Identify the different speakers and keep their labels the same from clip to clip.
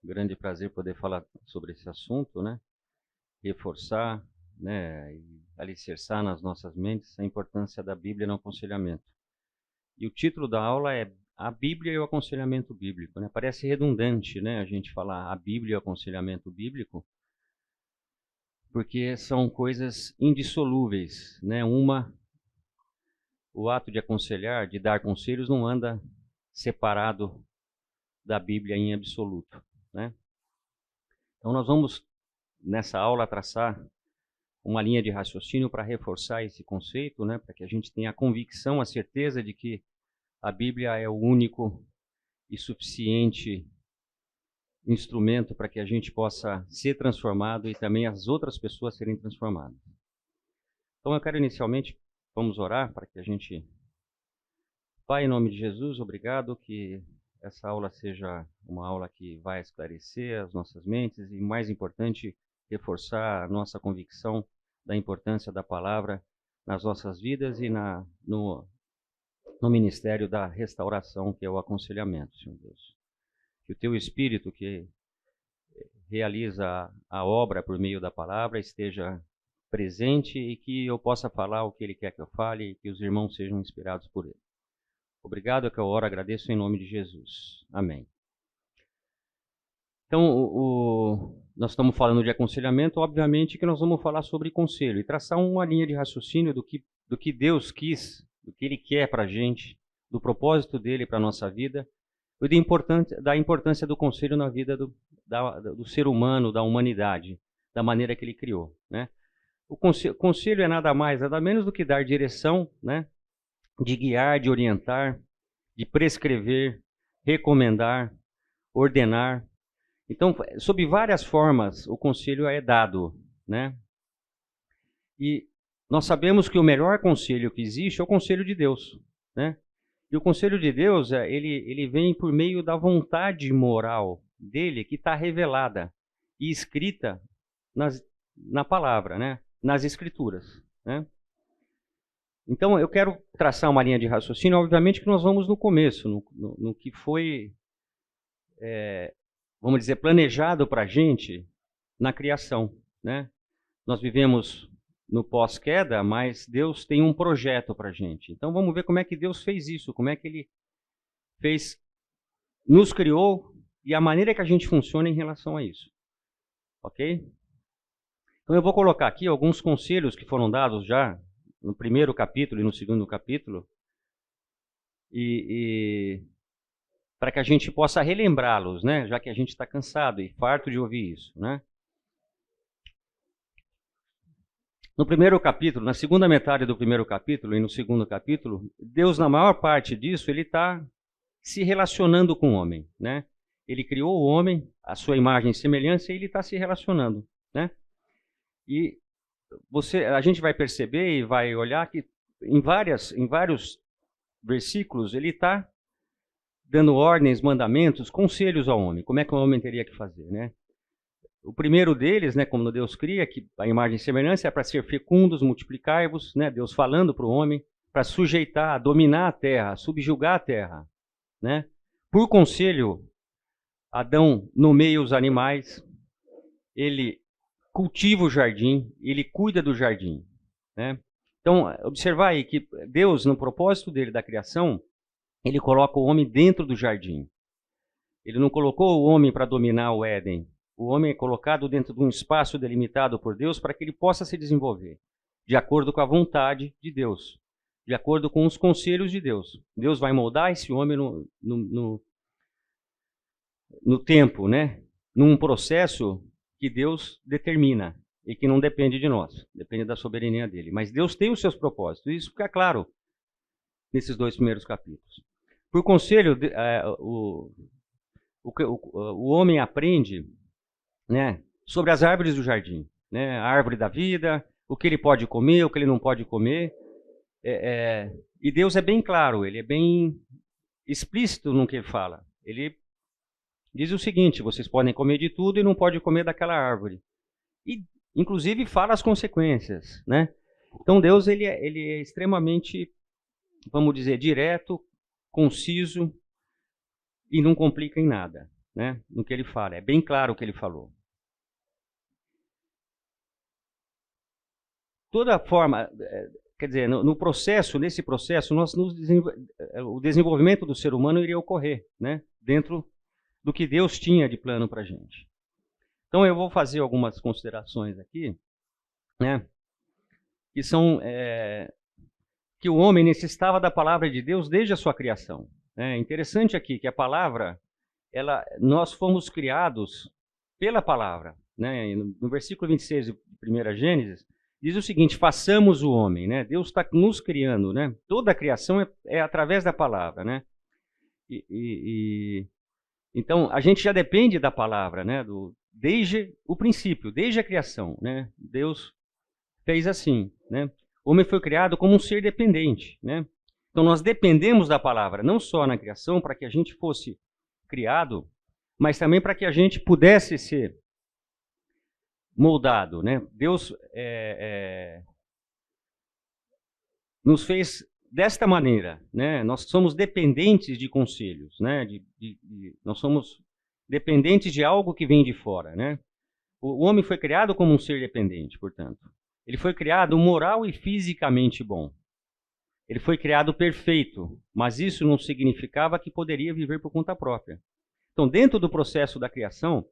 Speaker 1: grande prazer poder falar sobre esse assunto, né? Reforçar, né, e alicerçar nas nossas mentes a importância da Bíblia no aconselhamento. E o título da aula é A Bíblia e o Aconselhamento Bíblico, né? Parece redundante, né, a gente falar a Bíblia e o aconselhamento bíblico, porque são coisas indissolúveis, né? O ato de aconselhar, de dar conselhos, não anda separado da Bíblia em absoluto, né? Então nós vamos, nessa aula, traçar uma linha de raciocínio para reforçar esse conceito, né? Para que a gente tenha a convicção, a certeza de que a Bíblia é o único e suficiente instrumento para que a gente possa ser transformado e também as outras pessoas serem transformadas. Então eu quero inicialmente, vamos orar para que a gente... Pai, em nome de Jesus, obrigado que essa aula seja uma aula que vai esclarecer as nossas mentes e, mais importante, reforçar a nossa convicção da importância da palavra nas nossas vidas e no ministério da restauração, que é o aconselhamento, Senhor Deus. Que o Teu Espírito, que realiza a obra por meio da palavra, esteja presente e que eu possa falar o que Ele quer que eu fale e que os irmãos sejam inspirados por Ele. Obrigado, é que eu oro, agradeço em nome de Jesus. Amém. Então, nós estamos falando de aconselhamento, obviamente que nós vamos falar sobre conselho e traçar uma linha de raciocínio do que Deus quis, do que Ele quer para a gente, do propósito dEle para a nossa vida, e da importância do conselho na vida do ser humano, da humanidade, da maneira que Ele criou, né? O conselho é nada mais, nada menos do que dar direção, né? De guiar, de orientar, de prescrever, recomendar, ordenar. Então, sob várias formas, o conselho é dado, né? E nós sabemos que o melhor conselho que existe é o conselho de Deus, né? E o conselho de Deus, ele vem por meio da vontade moral dele, que está revelada e escrita na palavra, né? Nas Escrituras, né? Então, eu quero traçar uma linha de raciocínio, obviamente que nós vamos no começo, no que foi, vamos dizer, planejado para a gente na criação, né? Nós vivemos no pós-queda, mas Deus tem um projeto para a gente. Então, vamos ver como é que Deus fez isso, como é que Ele nos criou e a maneira que a gente funciona em relação a isso. Ok? Então, eu vou colocar aqui alguns conselhos que foram dados já no primeiro capítulo e no segundo capítulo, e para que a gente possa relembrá-los, né? Já que a gente está cansado e farto de ouvir isso, né? No primeiro capítulo, na segunda metade do primeiro capítulo e no segundo capítulo, Deus, na maior parte disso, Ele está se relacionando com o homem, né? Ele criou o homem, a sua imagem e semelhança, e Ele está se relacionando, né? E a gente vai perceber e vai olhar que em vários versículos ele está dando ordens, mandamentos, conselhos ao homem. Como é que o homem teria que fazer, né? O primeiro deles, né, como Deus cria, que a imagem e semelhança é para ser fecundos, multiplicai-vos, né? Deus falando para o homem, para sujeitar, dominar a terra, subjugar a terra, né? Por conselho, Adão nomeia os animais, ele cultiva o jardim, ele cuida do jardim, né? Então, observar aí que Deus, no propósito dele da criação, ele coloca o homem dentro do jardim. Ele não colocou o homem para dominar o Éden. O homem é colocado dentro de um espaço delimitado por Deus para que ele possa se desenvolver, de acordo com a vontade de Deus, de acordo com os conselhos de Deus. Deus vai moldar esse homem no tempo, né? Num processo que Deus determina e que não depende de nós, depende da soberania dele. Mas Deus tem os seus propósitos, isso fica claro nesses dois primeiros capítulos. Por conselho, o homem aprende, né, sobre as árvores do jardim, né, a árvore da vida, o que ele pode comer, o que ele não pode comer. E Deus é bem claro, ele é bem explícito no que ele fala. Ele diz o seguinte: vocês podem comer de tudo e não podem comer daquela árvore. E, inclusive, fala as consequências, né? Então, Deus ele é extremamente, vamos dizer, direto, conciso e não complica em nada, né, no que ele fala. É bem claro o que ele falou. Toda forma, quer dizer, nesse processo, o desenvolvimento do ser humano iria ocorrer, né, dentro do que Deus tinha de plano para a gente. Então eu vou fazer algumas considerações aqui, né, que são que o homem necessitava da palavra de Deus desde a sua criação. É interessante aqui que a palavra, nós fomos criados pela palavra, né? No versículo 26 de 1 Gênesis, diz o seguinte: façamos o homem, né? Deus está nos criando, né? Toda a criação é através da palavra, né? Então, a gente já depende da palavra, né? Desde o princípio, desde a criação, né? Deus fez assim, né? O homem foi criado como um ser dependente, né? Então, nós dependemos da palavra, não só na criação, para que a gente fosse criado, mas também para que a gente pudesse ser moldado, né? Deus nos fez desta maneira, né? Nós somos dependentes de conselhos, né? Nós somos dependentes de algo que vem de fora, né? O homem foi criado como um ser dependente, portanto. Ele foi criado moral e fisicamente bom. Ele foi criado perfeito, mas isso não significava que poderia viver por conta própria. Então, dentro do processo da criação,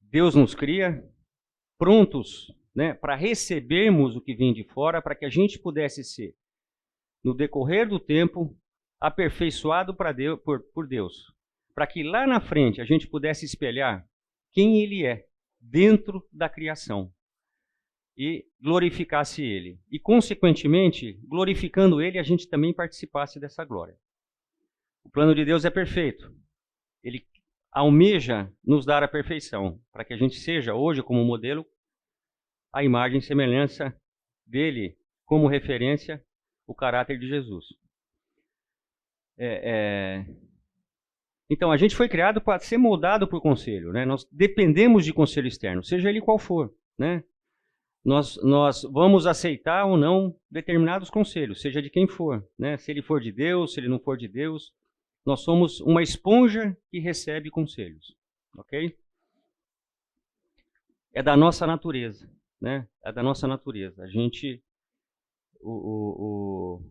Speaker 1: Deus nos cria prontos, né, para recebermos o que vem de fora, para que a gente pudesse ser, no decorrer do tempo, aperfeiçoado por Deus, para que lá na frente a gente pudesse espelhar quem Ele é dentro da criação e glorificasse Ele. E, consequentemente, glorificando Ele, a gente também participasse dessa glória. O plano de Deus é perfeito. Ele almeja nos dar a perfeição, para que a gente seja, hoje, como modelo, a imagem e semelhança dele, como referência, o caráter de Jesus. Então, a gente foi criado para ser moldado por conselho, né? Nós dependemos de conselho externo, seja ele qual for, né? Nós vamos aceitar ou não determinados conselhos, seja de quem for, né? Se ele for de Deus, se ele não for de Deus. Nós somos uma esponja que recebe conselhos, ok? É da nossa natureza, né? É da nossa natureza. A gente, o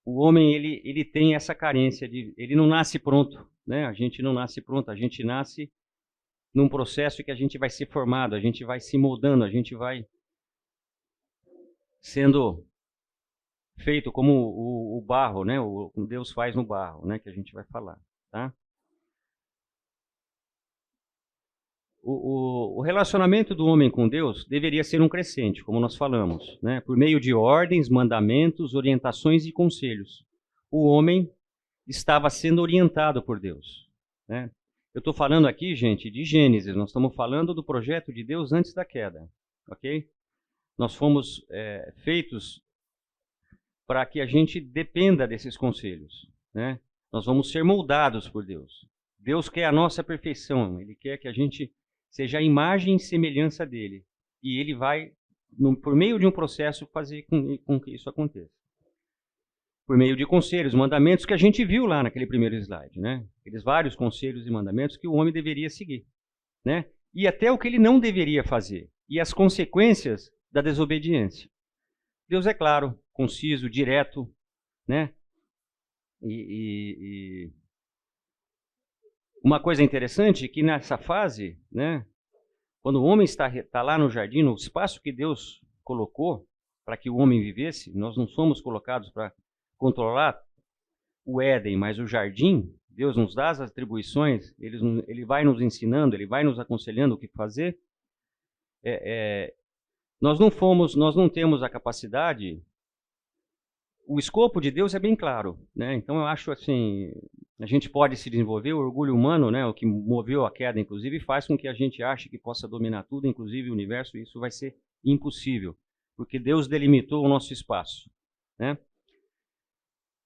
Speaker 1: homem, ele tem essa carência ele não nasce pronto, né? A gente não nasce pronto, a gente nasce num processo que a gente vai ser formado, a gente vai se moldando, a gente vai sendo feito como o barro, né? O Deus faz no barro, né? Que a gente vai falar, tá? O relacionamento do homem com Deus deveria ser um crescente, como nós falamos, né? Por meio de ordens, mandamentos, orientações e conselhos. O homem estava sendo orientado por Deus, né? Eu estou falando aqui, gente, de Gênesis. Nós estamos falando do projeto de Deus antes da queda, ok? Nós fomos feitos para que a gente dependa desses conselhos, né? Nós vamos ser moldados por Deus. Deus quer a nossa perfeição. Ele quer que a gente seja a imagem e semelhança dele. E ele vai, por meio de um processo, fazer com que isso aconteça. Por meio de conselhos, mandamentos que a gente viu lá naquele primeiro slide, né? Aqueles vários conselhos e mandamentos que o homem deveria seguir, né? E até o que ele não deveria fazer. E as consequências da desobediência. Deus é claro, conciso, direto, né? Uma coisa interessante é que nessa fase, né, quando o homem está lá no jardim, no espaço que Deus colocou para que o homem vivesse, nós não somos colocados para controlar o Éden, mas o jardim. Deus nos dá as atribuições, ele vai nos ensinando, ele vai nos aconselhando o que fazer. Nós não temos a capacidade. O escopo de Deus é bem claro, né? Então eu acho assim, a gente pode se desenvolver, o orgulho humano, né, o que moveu a queda, inclusive, faz com que a gente ache que possa dominar tudo, inclusive o universo, e isso vai ser impossível, porque Deus delimitou o nosso espaço, né?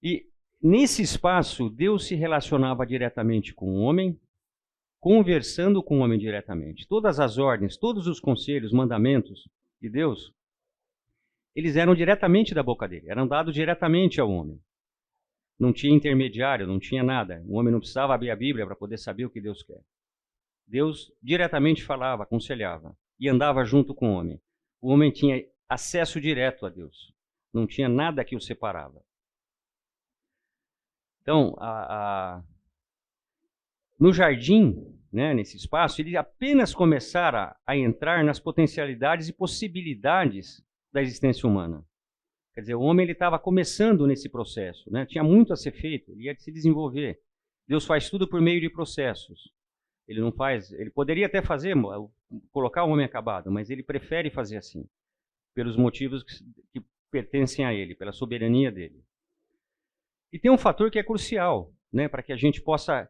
Speaker 1: E nesse espaço, Deus se relacionava diretamente com o homem, conversando com o homem diretamente. Todas as ordens, todos os conselhos, mandamentos de Deus, eles eram diretamente da boca dele, eram dados diretamente ao homem. Não tinha intermediário, não tinha nada. O homem não precisava abrir a Bíblia para poder saber o que Deus quer. Deus diretamente falava, aconselhava e andava junto com o homem. O homem tinha acesso direto a Deus. Não tinha nada que o separava. Então, no jardim, né, nesse espaço, ele apenas começara a entrar nas potencialidades e possibilidades da existência humana. Quer dizer, o homem estava começando nesse processo, né? Tinha muito a ser feito, ele ia se desenvolver. Deus faz tudo por meio de processos. Ele não faz, ele poderia até fazer, colocar o homem acabado, mas ele prefere fazer assim, pelos motivos que pertencem a ele, pela soberania dele. E tem um fator que é crucial, né, para que a gente possa...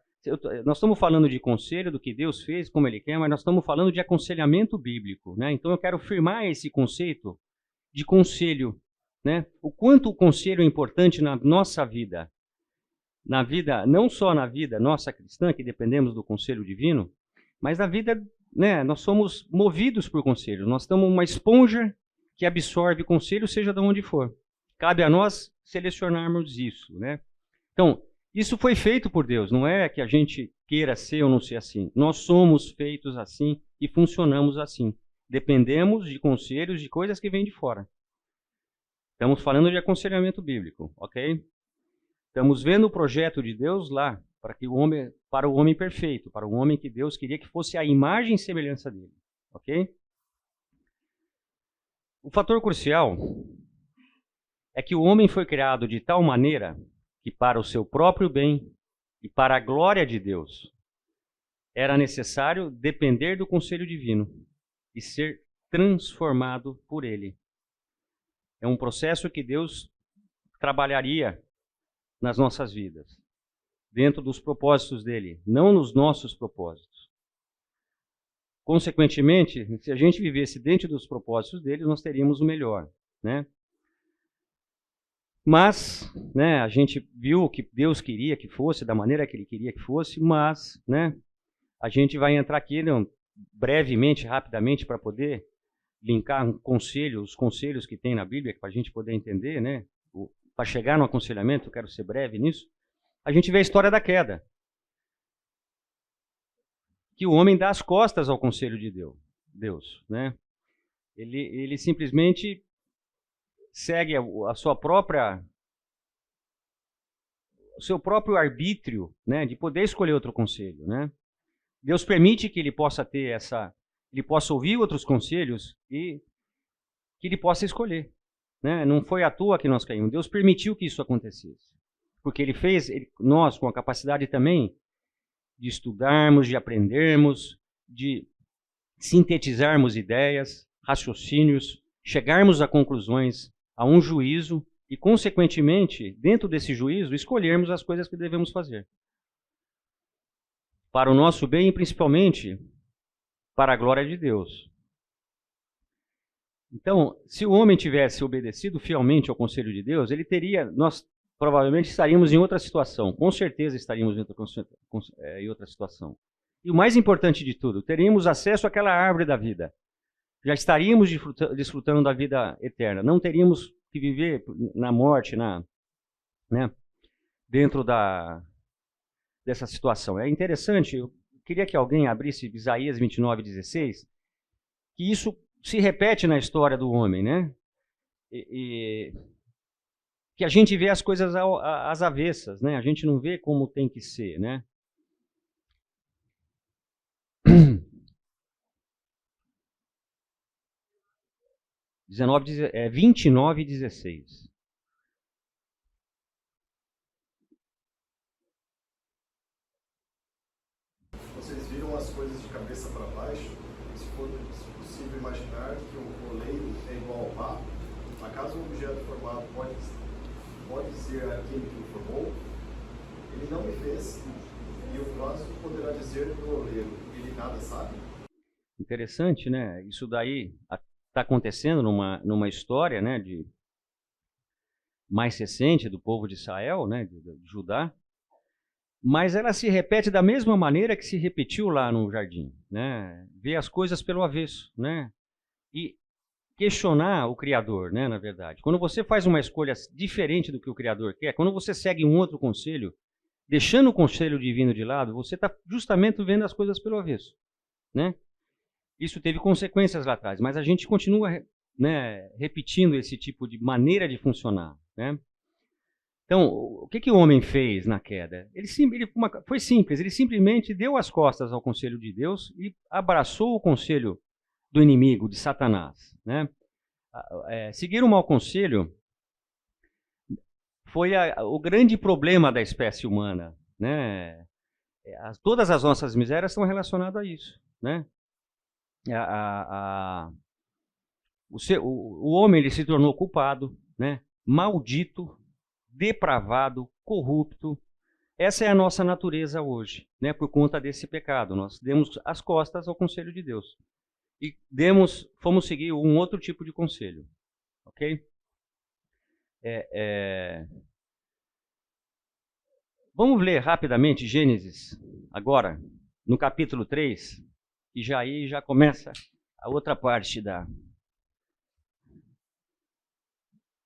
Speaker 1: Nós estamos falando de conselho, do que Deus fez, como Ele quer, mas nós estamos falando de aconselhamento bíblico, né? Então eu quero firmar esse conceito de conselho, né? O quanto o conselho é importante na nossa vida, não só na vida nossa cristã, que dependemos do conselho divino, mas na vida, né? Nós somos movidos por conselho. Nós estamos uma esponja que absorve conselho, seja de onde for. Cabe a nós selecionarmos isso, né? Então, isso foi feito por Deus, não é que a gente queira ser ou não ser assim. Nós somos feitos assim e funcionamos assim. Dependemos de conselhos, de coisas que vêm de fora. Estamos falando de aconselhamento bíblico, ok? Estamos vendo o projeto de Deus lá, para o homem perfeito, para o homem que Deus queria que fosse a imagem e semelhança dele, ok? O fator crucial é que o homem foi criado de tal maneira que para o seu próprio bem e para a glória de Deus era necessário depender do conselho divino e ser transformado por ele. É um processo que Deus trabalharia nas nossas vidas, dentro dos propósitos dele, não nos nossos propósitos. Consequentemente, se a gente vivesse dentro dos propósitos dele, nós teríamos o melhor, né? Mas, né, a gente viu o que Deus queria que fosse, da maneira que Ele queria que fosse, mas, né, a gente vai entrar aqui, né, brevemente, rapidamente, para poder linkar os conselhos que tem na Bíblia, para a gente poder entender, né, para chegar no aconselhamento, eu quero ser breve nisso. A gente vê a história da queda. Que o homem dá as costas ao conselho de Deus, né? Ele simplesmente segue o seu próprio arbítrio, né, de poder escolher outro conselho, né? Deus permite que ele possa ele possa ouvir outros conselhos e que ele possa escolher, né? Não foi à toa que nós caímos. Deus permitiu que isso acontecesse, porque ele fez nós com a capacidade também de estudarmos, de aprendermos, de sintetizarmos ideias, raciocínios, chegarmos a conclusões, a um juízo e, consequentemente, dentro desse juízo, escolhermos as coisas que devemos fazer. Para o nosso bem e, principalmente, para a glória de Deus. Então, se o homem tivesse obedecido fielmente ao conselho de Deus, nós provavelmente estaríamos em outra situação. Com certeza estaríamos em outra situação. E o mais importante de tudo, teríamos acesso àquela árvore da vida. Já estaríamos desfrutando da vida eterna. Não teríamos que viver na morte, né, dentro dessa situação. É interessante, eu queria que alguém abrisse Isaías 29:16, que isso se repete na história do homem, né? Que a gente vê as coisas às avessas, né? A gente não vê como tem que ser, né? 29:16.
Speaker 2: Vocês viram as coisas de cabeça para baixo? Se for possível imaginar que o oleiro é igual ao barro, acaso um objeto formado pode ser aquele que o formou? Ele não me fez, e o vaso poderá dizer do oleiro, ele nada sabe?
Speaker 1: Interessante, né? Isso daí está acontecendo numa história, né, mais recente do povo de Israel, né, de Judá, mas ela se repete da mesma maneira que se repetiu lá no jardim, né? Vê as coisas pelo avesso, né? E questionar o Criador, né, na verdade. Quando você faz uma escolha diferente do que o Criador quer, quando você segue um outro conselho, deixando o conselho divino de lado, você está justamente vendo as coisas pelo avesso, né? Isso teve consequências lá atrás, mas a gente continua, né, repetindo esse tipo de maneira de funcionar, né? Então, o que o homem fez na queda? Foi simples, ele simplesmente deu as costas ao conselho de Deus e abraçou o conselho do inimigo, de Satanás, né? Seguir o mau conselho foi o grande problema da espécie humana, né? Todas as nossas misérias estão relacionadas a isso, né? O homem ele se tornou culpado, né? Maldito, depravado, corrupto. Essa é a nossa natureza hoje, né? Por conta desse pecado. Nós demos as costas ao conselho de Deus. E fomos seguir um outro tipo de conselho. Ok? Vamos ler rapidamente Gênesis, agora, no capítulo 3, e aí já começa a outra parte da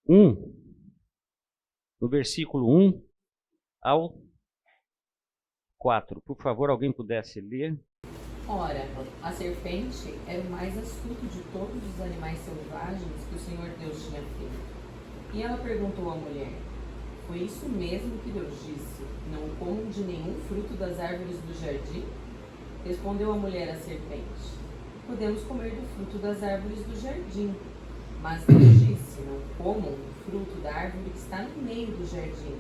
Speaker 1: 1, no versículo 1 ao 4. Por favor, alguém pudesse ler.
Speaker 3: Ora, a serpente era o mais astuto de todos os animais selvagens que o Senhor Deus tinha feito. E ela perguntou à mulher: foi isso mesmo que Deus disse? Não comam de nenhum fruto das árvores do jardim? Respondeu a mulher à serpente: podemos comer do fruto das árvores do jardim. Mas Deus disse: não comam do fruto da árvore que está no meio do jardim,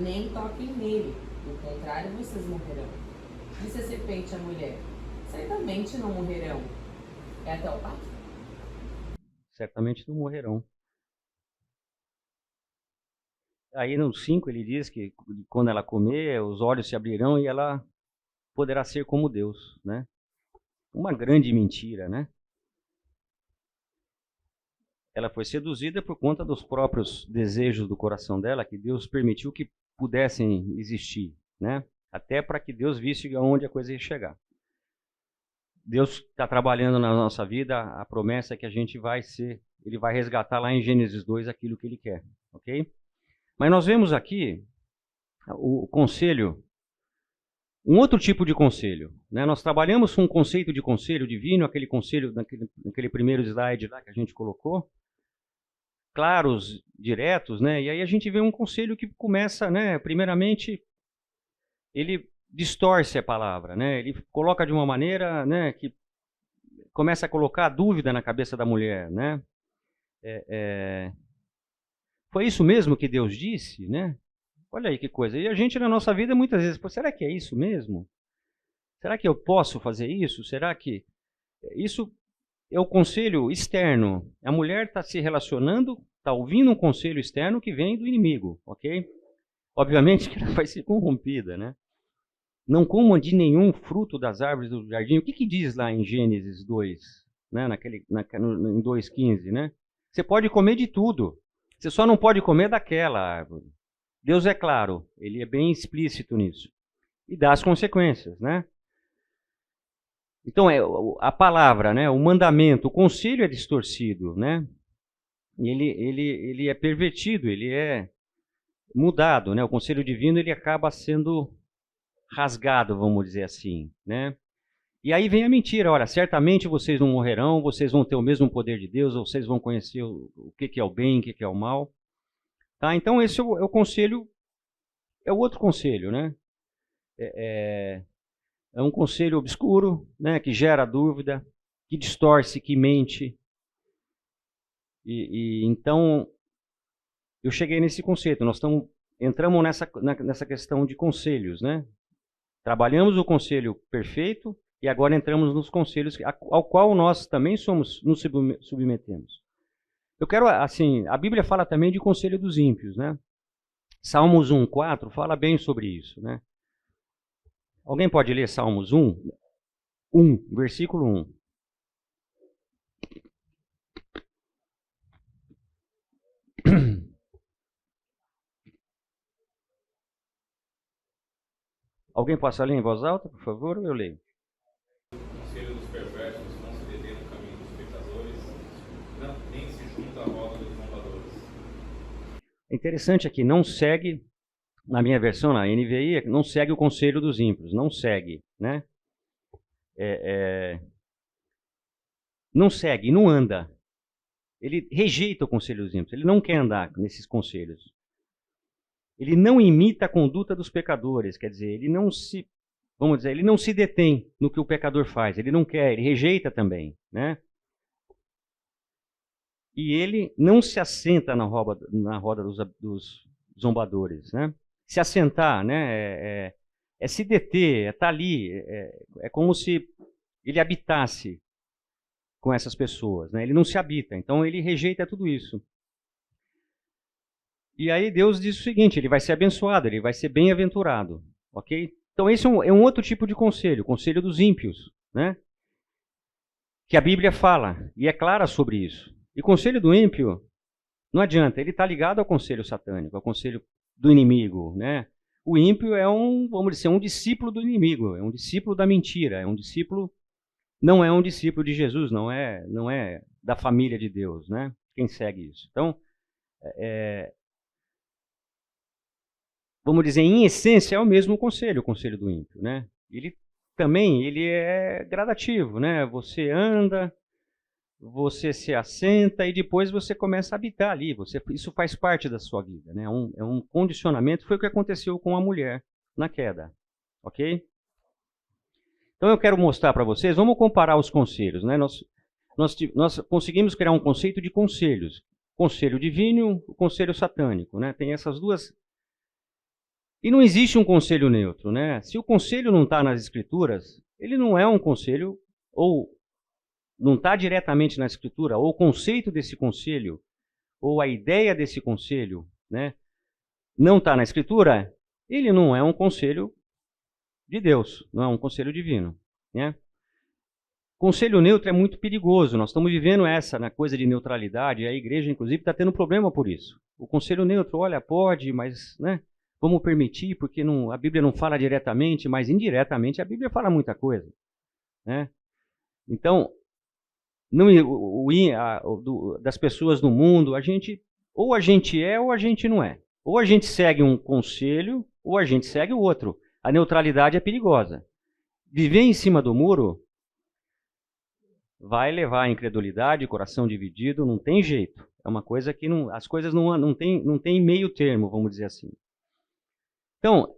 Speaker 3: nem toquem nele, do contrário vocês morrerão. Disse a serpente à mulher: certamente não morrerão. É até o pacto?
Speaker 1: Certamente não morrerão. Aí no 5 ele diz que quando ela comer, os olhos se abrirão e ela poderá ser como Deus, né? Uma grande mentira, né? Ela foi seduzida por conta dos próprios desejos do coração dela, que Deus permitiu que pudessem existir, né? Até para que Deus visse aonde a coisa ia chegar. Deus está trabalhando na nossa vida, a promessa é que a gente ele vai resgatar lá em Gênesis 2 aquilo que ele quer, ok? Mas nós vemos aqui o conselho, um outro tipo de conselho, né? Nós trabalhamos com um conceito de conselho divino, aquele conselho naquele primeiro slide lá que a gente colocou, claros, diretos, né? E aí a gente vê um conselho que começa, né? Primeiramente, ele distorce a palavra, né? Ele coloca de uma maneira, né, que começa a colocar dúvida na cabeça da mulher, né? Foi isso mesmo que Deus disse, né? Olha aí que coisa. E a gente na nossa vida muitas vezes, será que é isso mesmo? Será que eu posso fazer isso? Será que isso é o conselho externo? A mulher está se relacionando, está ouvindo um conselho externo que vem do inimigo, ok? Obviamente que ela vai ser corrompida, né? Não comam de nenhum fruto das árvores do jardim. O que diz lá em Gênesis 2, né? Em 2,15, né? Você pode comer de tudo. Você só não pode comer daquela árvore. Deus é claro, ele é bem explícito nisso. E dá as consequências, né? Então, a palavra, né? O mandamento, o conselho é distorcido, né? Ele é pervertido, ele é mudado, né? O conselho divino ele acaba sendo rasgado, vamos dizer assim, né? E aí vem a mentira, olha, certamente vocês não morrerão, vocês vão ter o mesmo poder de Deus, vocês vão conhecer o que é o bem, o que é o mal. Tá? Então esse é o conselho, é o outro conselho, né? É um conselho obscuro, né? Que gera dúvida, que distorce, que mente. Então, eu cheguei nesse conceito, entramos nessa questão de conselhos, né? Trabalhamos o conselho perfeito e agora entramos nos conselhos ao qual nós também nos submetemos. Eu quero, assim, a Bíblia fala também de conselho dos ímpios, né? Salmos 1:4 fala bem sobre isso, né? Alguém pode ler Salmos 1, versículo 1. Alguém pode ler em voz alta, por favor, ou eu leio?
Speaker 4: O conselho dos perversos não se detém no caminho dos pecadores,
Speaker 1: É interessante aqui, não segue, na minha versão, na NVI, não segue o conselho dos ímpios, não segue, né? Não segue, não anda. Ele rejeita o conselho dos ímpios, ele não quer andar nesses conselhos. Ele não imita a conduta dos pecadores, quer dizer, ele não se, vamos dizer, ele não se detém no que o pecador faz, ele não quer, ele rejeita também, né? E ele não se assenta na roda dos zombadores, né? Se assentar, né? É se deter, é estar ali, é como se ele habitasse com essas pessoas, né? Ele não se habita, então ele rejeita tudo isso. E aí Deus diz o seguinte, ele vai ser abençoado, ele vai ser bem-aventurado, ok? Então esse é um outro tipo de conselho, o conselho dos ímpios, né? Que a Bíblia fala, e é clara sobre isso. E o conselho do ímpio, não adianta, ele está ligado ao conselho satânico, ao conselho do inimigo, né? O ímpio é vamos dizer, um discípulo do inimigo, é um discípulo da mentira, não é um discípulo de Jesus, não é da família de Deus, né? Quem segue isso. Então, vamos dizer, em essência é o mesmo conselho, o conselho do ímpio, né? Ele é gradativo, né? Você anda, você se assenta e depois você começa a habitar ali. Isso faz parte da sua vida, né? É um condicionamento. Foi o que aconteceu com a mulher na queda, ok? Então eu quero mostrar para vocês, vamos comparar os conselhos, né? Nós conseguimos criar um conceito de conselhos. Conselho divino, o conselho satânico, né? Tem essas duas. E não existe um conselho neutro, né? Se o conselho não está nas escrituras, ele não é um conselho, ou não está diretamente na escritura, ou o conceito desse conselho, ou a ideia desse conselho, né, não está na escritura, ele não é um conselho de Deus, não é um conselho divino, né? Conselho neutro é muito perigoso, nós estamos vivendo na coisa de neutralidade, e a igreja, inclusive, está tendo problema por isso. O conselho neutro, olha, pode, mas, né, vamos permitir, porque a Bíblia não fala diretamente, mas indiretamente a Bíblia fala muita coisa, né? Então, das pessoas no mundo, ou a gente é ou a gente não é. Ou a gente segue um conselho, ou a gente segue o outro. A neutralidade é perigosa. Viver em cima do muro vai levar à incredulidade, coração dividido, não tem jeito. É uma coisa que as coisas não tem meio termo, vamos dizer assim. Então,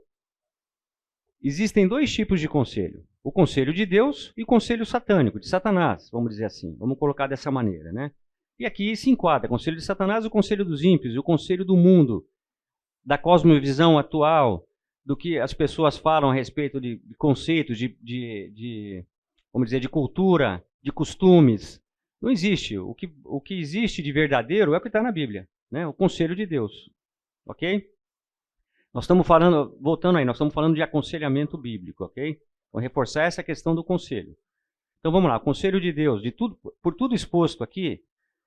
Speaker 1: existem dois tipos de conselho. O conselho de Deus e o conselho satânico, de Satanás, vamos dizer assim. Vamos colocar dessa maneira, né? E aqui se enquadra o conselho de Satanás, o conselho dos ímpios, e o conselho do mundo, da cosmovisão atual, do que as pessoas falam a respeito de conceitos, vamos dizer, de cultura, de costumes. Não existe. O que existe de verdadeiro é o que está na Bíblia, né? O conselho de Deus, ok? Nós estamos falando, voltando aí, nós estamos falando de aconselhamento bíblico, ok? Vou reforçar essa questão do conselho. Então vamos lá, o conselho de Deus, por tudo exposto aqui,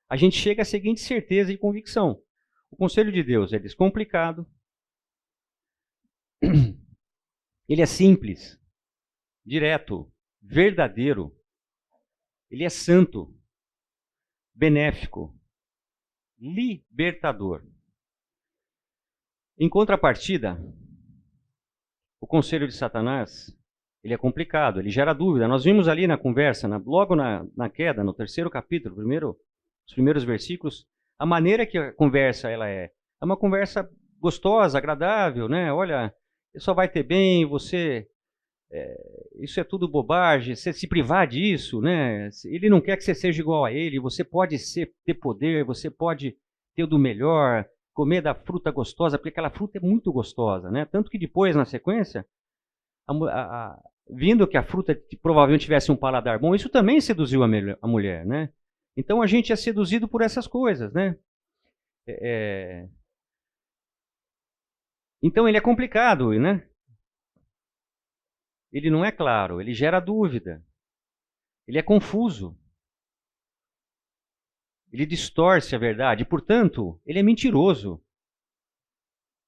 Speaker 1: a gente chega à seguinte certeza e convicção. O conselho de Deus é descomplicado, ele é simples, direto, verdadeiro, ele é santo, benéfico, libertador. Em contrapartida, o conselho de Satanás, ele é complicado, ele gera dúvida. Nós vimos ali na conversa, logo na queda, no 3º capítulo, os primeiros versículos, a maneira que a conversa ela é uma conversa gostosa, agradável, né? Olha, só vai ter bem, isso é tudo bobagem, você se privar disso, né? Ele não quer que você seja igual a ele, você pode ter poder, você pode ter o do melhor, comer da fruta gostosa, porque aquela fruta é muito gostosa, né? Tanto que depois, na sequência, vindo que a fruta provavelmente tivesse um paladar bom, isso também seduziu a mulher, né? Então a gente é seduzido por essas coisas, né? Então ele é complicado, né? Ele não é claro, ele gera dúvida, ele é confuso, ele distorce a verdade, portanto, ele é mentiroso,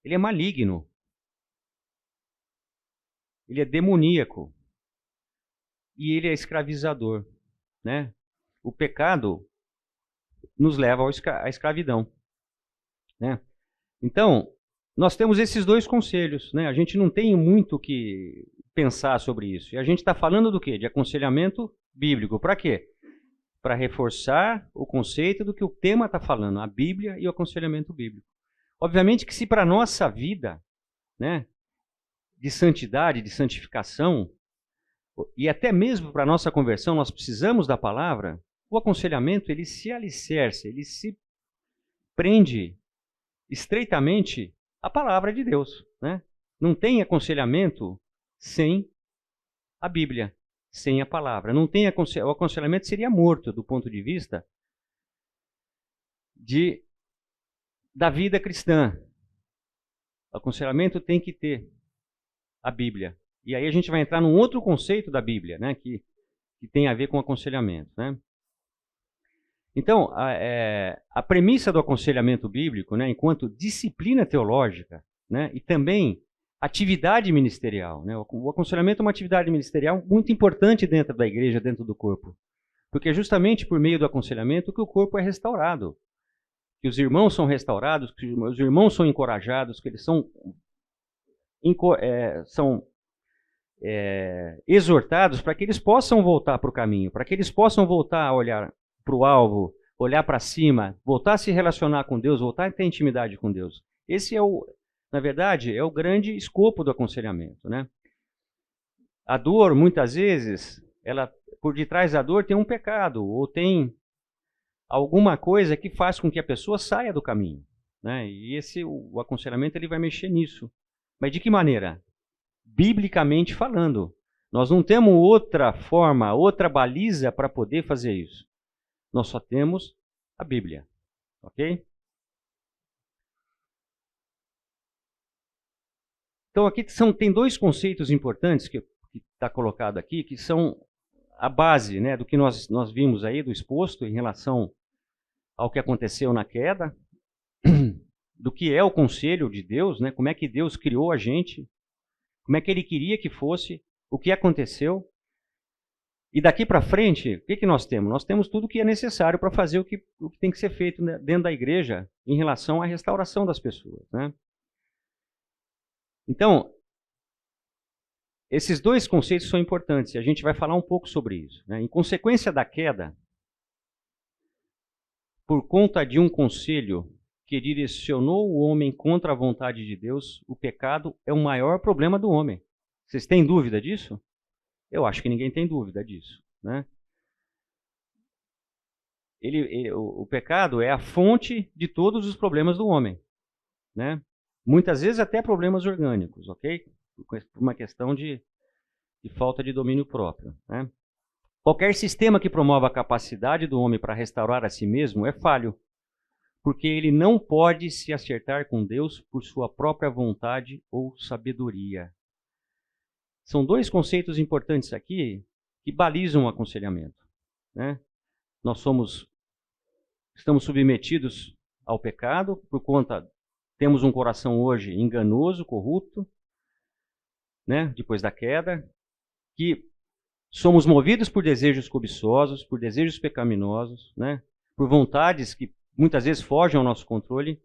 Speaker 1: ele é maligno, ele é demoníaco e ele é escravizador, né? O pecado nos leva à escravidão, né? Então, nós temos esses dois conselhos, né? A gente não tem muito o que pensar sobre isso. E a gente está falando do quê? De aconselhamento bíblico. Para quê? Para reforçar o conceito do que o tema está falando, a Bíblia e o aconselhamento bíblico. Obviamente que se para a nossa vida, né, de santidade, de santificação, e até mesmo para a nossa conversão, nós precisamos da palavra, o aconselhamento, ele se alicerça, ele se prende estreitamente à palavra de Deus, né? Não tem aconselhamento sem a Bíblia, sem a palavra. Não tem o aconselhamento seria morto do ponto de vista da vida cristã. O aconselhamento tem que ter a Bíblia. E aí a gente vai entrar num outro conceito da Bíblia, né, que tem a ver com aconselhamento, né? Então, a premissa do aconselhamento bíblico, né, enquanto disciplina teológica, né, e também atividade ministerial, né? O aconselhamento é uma atividade ministerial muito importante dentro da igreja, dentro do corpo. Porque é justamente por meio do aconselhamento que o corpo é restaurado. Que os irmãos são restaurados, que os irmãos são encorajados, que eles são exortados para que eles possam voltar para o caminho, para que eles possam voltar a olhar para o alvo, olhar para cima, voltar a se relacionar com Deus, voltar a ter intimidade com Deus. Esse na verdade, é o grande escopo do aconselhamento, né? A dor, muitas vezes, por detrás da dor tem um pecado, ou tem alguma coisa que faz com que a pessoa saia do caminho, né? E o aconselhamento ele vai mexer nisso. Mas de que maneira? Biblicamente falando. Nós não temos outra forma, outra baliza para poder fazer isso. Nós só temos a Bíblia, ok? Então aqui tem dois conceitos importantes que está colocado aqui, que são a base, né, do que nós vimos aí, do exposto em relação ao que aconteceu na queda, do que é o conselho de Deus, né, como é que Deus criou a gente, como é que Ele queria que fosse, o que aconteceu. E daqui para frente, o que nós temos? Nós temos tudo o que é necessário para fazer o que tem que ser feito, né, dentro da igreja em relação à restauração das pessoas, né? Então, esses dois conceitos são importantes e a gente vai falar um pouco sobre isso, né? Em consequência da queda, por conta de um conselho que direcionou o homem contra a vontade de Deus, o pecado é o maior problema do homem. Vocês têm dúvida disso? Eu acho que ninguém tem dúvida disso, né? O pecado é a fonte de todos os problemas do homem, né? Muitas vezes até problemas orgânicos, ok? Por uma questão de falta de domínio próprio, né? Qualquer sistema que promova a capacidade do homem para restaurar a si mesmo é falho, porque ele não pode se acertar com Deus por sua própria vontade ou sabedoria. São dois conceitos importantes aqui que balizam o aconselhamento, né? Nós estamos submetidos ao pecado por conta temos um coração hoje enganoso, corrupto, né? Depois da queda, que somos movidos por desejos cobiçosos, por desejos pecaminosos, né? Por vontades que muitas vezes fogem ao nosso controle.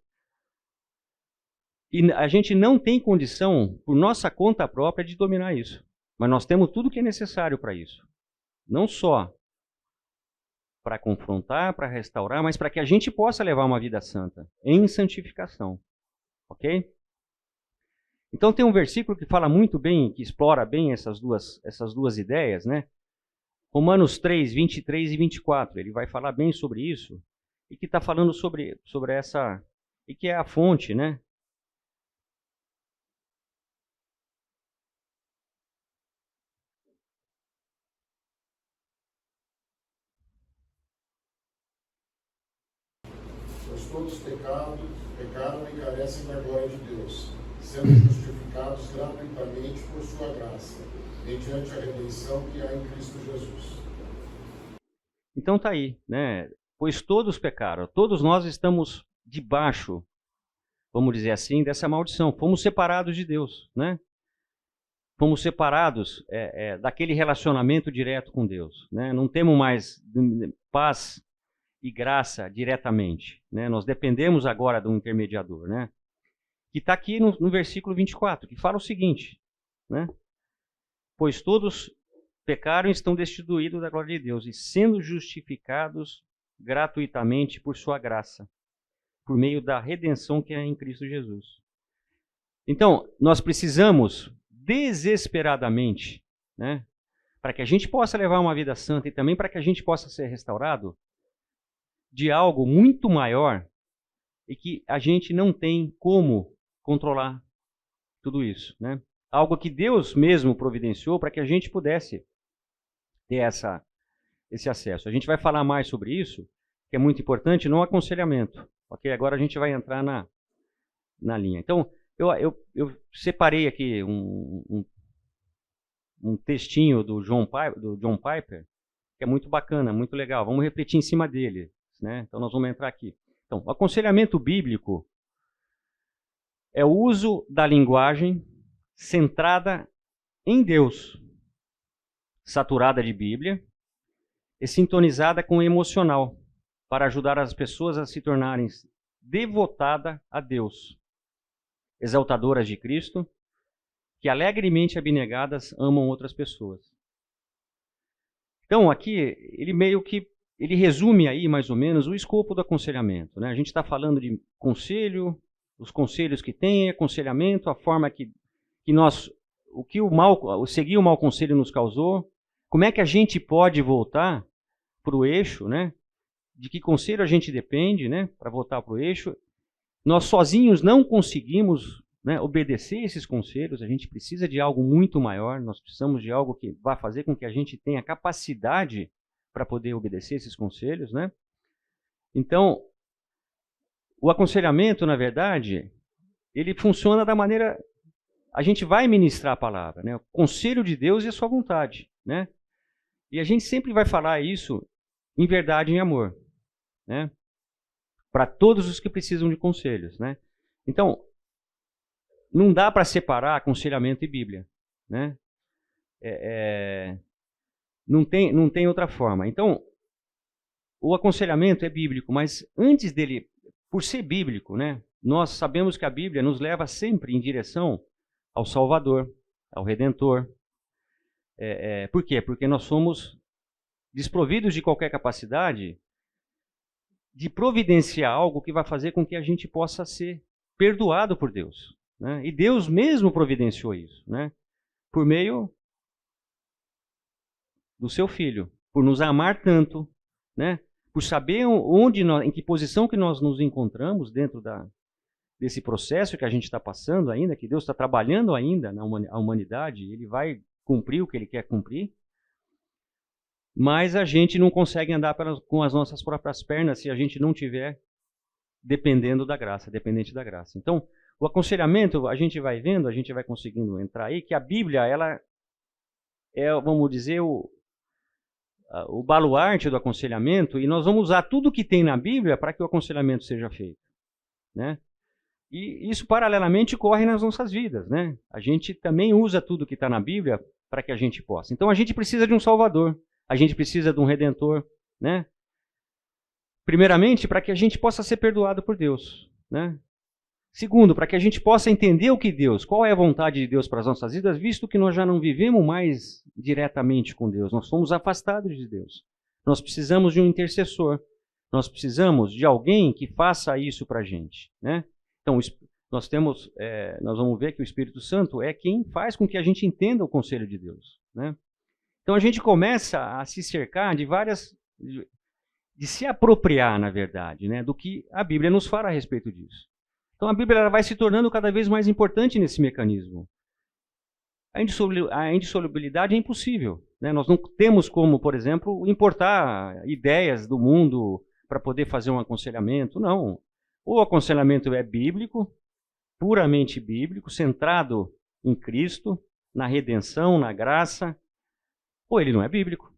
Speaker 1: E a gente não tem condição, por nossa conta própria, de dominar isso. Mas nós temos tudo o que é necessário para isso. Não só para confrontar, para restaurar, mas para que a gente possa levar uma vida santa, em santificação. Ok? Então tem um versículo que fala muito bem, que explora bem essas duas ideias, né? Romanos 3, 23 e 24. Ele vai falar bem sobre isso, e que está falando sobre essa, e que é a fonte, né?
Speaker 2: Pois todos pecaram e carecem da glória de Deus, sendo justificados gratuitamente por sua graça, mediante a redenção que há em Cristo Jesus.
Speaker 1: Então tá aí, né? Pois todos pecaram, todos nós estamos debaixo, vamos dizer assim, dessa maldição. Fomos separados de Deus, né? Fomos separados daquele relacionamento direto com Deus, né? Não temos mais paz e graça diretamente, né? Nós dependemos agora do intermediador, né? que está aqui no versículo 24, que fala o seguinte, né? Pois todos pecaram e estão destituídos da glória de Deus, e sendo justificados gratuitamente por sua graça, por meio da redenção que é em Cristo Jesus. Então, nós precisamos desesperadamente, né, para que a gente possa levar uma vida santa e também para que a gente possa ser restaurado, de algo muito maior e que a gente não tem como controlar tudo isso, né? Algo que Deus mesmo providenciou para que a gente pudesse ter esse acesso. A gente vai falar mais sobre isso, que é muito importante, no aconselhamento. Ok? Agora a gente vai entrar na linha. Então, eu separei aqui um textinho do John Piper, que é muito bacana, muito legal. Vamos refletir em cima dele, né? Então, nós vamos entrar aqui. Então, o aconselhamento bíblico é o uso da linguagem centrada em Deus, saturada de Bíblia e sintonizada com o emocional, para ajudar as pessoas a se tornarem devotadas a Deus, exaltadoras de Cristo, que alegremente abnegadas amam outras pessoas. Então, aqui, ele resume aí, mais ou menos, o escopo do aconselhamento, né? A gente está falando de conselho, os conselhos que tem, aconselhamento, a forma que nós, seguir o mau conselho nos causou, como é que a gente pode voltar para o eixo, né? De que conselho a gente depende, né? Para voltar para o eixo. Nós sozinhos não conseguimos, né, obedecer esses conselhos, a gente precisa de algo muito maior, nós precisamos de algo que vai fazer com que a gente tenha capacidade para poder obedecer esses conselhos, né? Então, o aconselhamento, na verdade, ele funciona da maneira... A gente vai ministrar a palavra, né? O conselho de Deus e a sua vontade, né? E a gente sempre vai falar isso em verdade e em amor, né? Para todos os que precisam de conselhos, né? Então, não dá para separar aconselhamento e Bíblia, né? Não tem outra forma. Então, o aconselhamento é bíblico, mas antes dele, por ser bíblico, né? Nós sabemos que a Bíblia nos leva sempre em direção ao Salvador, ao Redentor. Por quê? Porque nós somos desprovidos de qualquer capacidade de providenciar algo que vai fazer com que a gente possa ser perdoado por Deus, né? E Deus mesmo providenciou isso, né? Por meio do seu Filho, por nos amar tanto, né? Por saber em que posição que nós nos encontramos dentro desse processo que a gente está passando ainda, que Deus está trabalhando ainda na humanidade, Ele vai cumprir o que Ele quer cumprir, mas a gente não consegue andar com as nossas próprias pernas se a gente não tiver dependente da graça. Então, o aconselhamento, a gente vai vendo, a gente vai conseguindo entrar aí, que a Bíblia, ela é, vamos dizer, o baluarte do aconselhamento, e nós vamos usar tudo que tem na Bíblia para que o aconselhamento seja feito, né? E isso, paralelamente, corre nas nossas vidas, né? A gente também usa tudo que está na Bíblia para que a gente possa. Então, a gente precisa de um Salvador, a gente precisa de um Redentor, né? Primeiramente, para que a gente possa ser perdoado por Deus, né? Segundo, para que a gente possa entender qual é a vontade de Deus para as nossas vidas, visto que nós já não vivemos mais diretamente com Deus, nós somos afastados de Deus. Nós precisamos de um intercessor, nós precisamos de alguém que faça isso para a gente, né? Então, nós vamos ver que o Espírito Santo é quem faz com que a gente entenda o conselho de Deus, né? Então, a gente começa a se cercar de se apropriar, na verdade, né, do que a Bíblia nos fala a respeito disso. Então, a Bíblia ela vai se tornando cada vez mais importante nesse mecanismo. A indissolubilidade é impossível, né? Nós não temos como, por exemplo, importar ideias do mundo para poder fazer um aconselhamento, não. O aconselhamento é bíblico, puramente bíblico, centrado em Cristo, na redenção, na graça, ou ele não é bíblico.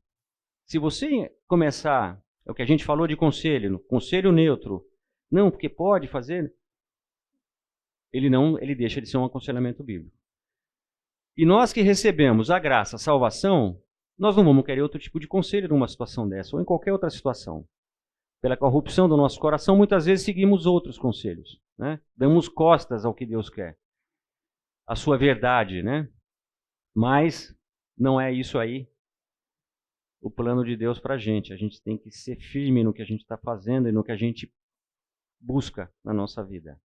Speaker 1: Se você começar, é o que a gente falou de conselho neutro, não, porque pode fazer, ele deixa de ser um aconselhamento bíblico. E nós que recebemos a graça, a salvação, nós não vamos querer outro tipo de conselho numa situação dessa, ou em qualquer outra situação. Pela corrupção do nosso coração, muitas vezes seguimos outros conselhos. né? Damos costas ao que Deus quer, à sua verdade, né? Mas não é isso aí o plano de Deus para a gente. A gente tem que ser firme no que a gente está fazendo e no que a gente busca na nossa vida.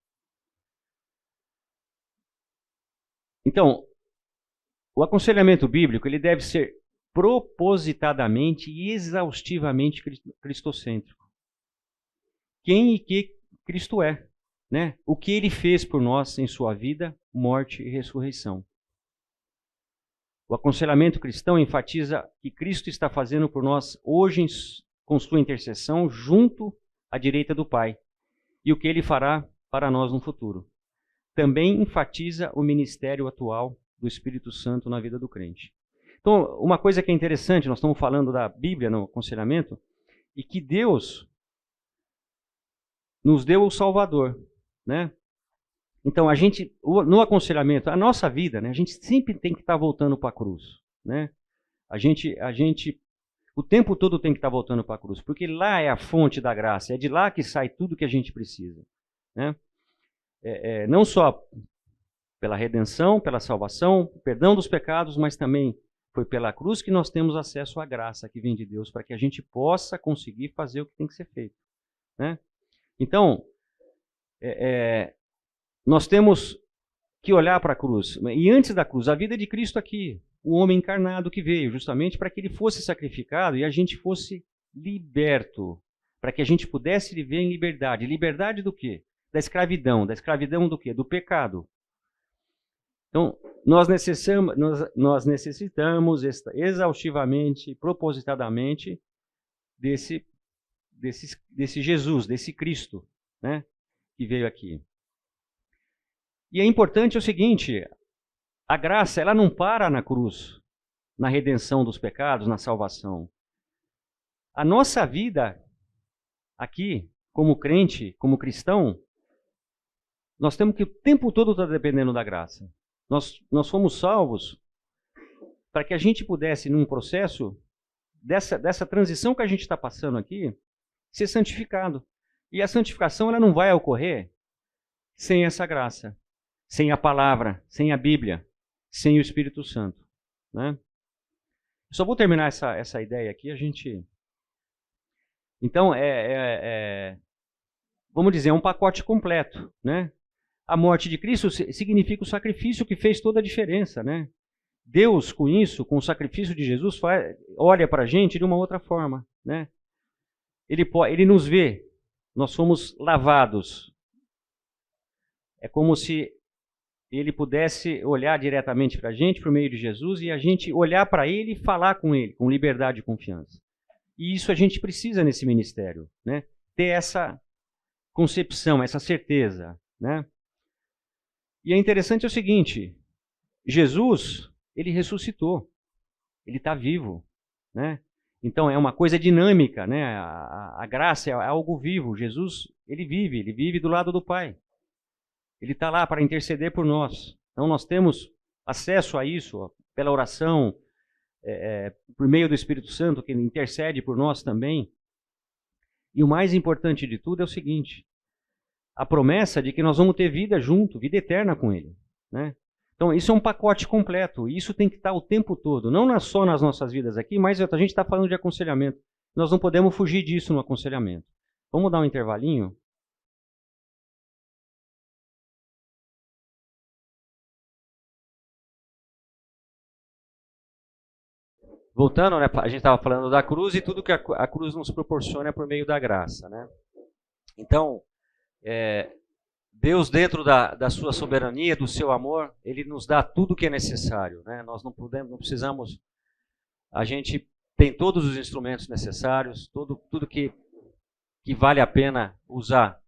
Speaker 1: Então, o aconselhamento bíblico ele deve ser propositadamente e exaustivamente cristocêntrico. Quem e que Cristo é, né? O que ele fez por nós em sua vida, morte e ressurreição. O aconselhamento cristão enfatiza que Cristo está fazendo por nós hoje com sua intercessão junto à direita do Pai e o que ele fará para nós no futuro. Também enfatiza o ministério atual do Espírito Santo na vida do crente. Então, uma coisa que é interessante, nós estamos falando da Bíblia no aconselhamento, e que Deus nos deu o Salvador, né? Então, a gente, no aconselhamento, a nossa vida, né, a gente sempre tem que estar voltando para a cruz, né? A gente, o tempo todo tem que estar voltando para a cruz, porque lá é a fonte da graça, é de lá que sai tudo que a gente precisa, né? Não só pela redenção, pela salvação, perdão dos pecados, mas também foi pela cruz que nós temos acesso à graça que vem de Deus, para que a gente possa conseguir fazer o que tem que ser feito, né? Então, nós temos que olhar para a cruz. E antes da cruz, a vida de Cristo aqui, o homem encarnado que veio, justamente para que ele fosse sacrificado e a gente fosse liberto, para que a gente pudesse viver em liberdade. Liberdade do quê? Da escravidão. Da escravidão do quê? Do pecado. Então, nós necessitamos exaustivamente, propositadamente, desse Jesus, desse Cristo, né, que veio aqui. E é importante o seguinte, a graça ela não para na cruz, na redenção dos pecados, na salvação. A nossa vida aqui, como crente, como cristão, nós temos que o tempo todo estar dependendo da graça. Nós fomos salvos para que a gente pudesse, num processo dessa transição que a gente está passando aqui, ser santificado. E a santificação ela não vai ocorrer sem essa graça, sem a palavra, sem a Bíblia, sem o Espírito Santo, né? Só vou terminar essa ideia aqui, a gente... Então, vamos dizer, é um pacote completo, né? A morte de Cristo significa o sacrifício que fez toda a diferença, né? Deus, com isso, com o sacrifício de Jesus, olha para a gente de uma outra forma, né? Ele nos vê, nós somos lavados. É como se ele pudesse olhar diretamente para a gente, por meio de Jesus, e a gente olhar para ele e falar com ele, com liberdade e confiança. E isso a gente precisa nesse ministério, né? Ter essa concepção, essa certeza, né? E é interessante o seguinte, Jesus, ele ressuscitou, ele está vivo, né? Então é uma coisa dinâmica, né? A graça é algo vivo. Jesus, ele vive do lado do Pai. Ele está lá para interceder por nós. Então nós temos acesso a isso ó, pela oração, por meio do Espírito Santo, que intercede por nós também. E o mais importante de tudo é o seguinte, a promessa de que nós vamos ter vida junto, vida eterna com Ele, né? Então isso é um pacote completo, e isso tem que estar o tempo todo, não só nas nossas vidas aqui, mas a gente está falando de aconselhamento. Nós não podemos fugir disso no aconselhamento. Vamos dar um intervalinho? Voltando, né, a gente estava falando da cruz e tudo que a cruz nos proporciona é por meio da graça, né? Então, Deus, dentro da sua soberania, do seu amor, Ele nos dá tudo o que é necessário, né? Nós não precisamos, a gente tem todos os instrumentos necessários, tudo que vale a pena usar.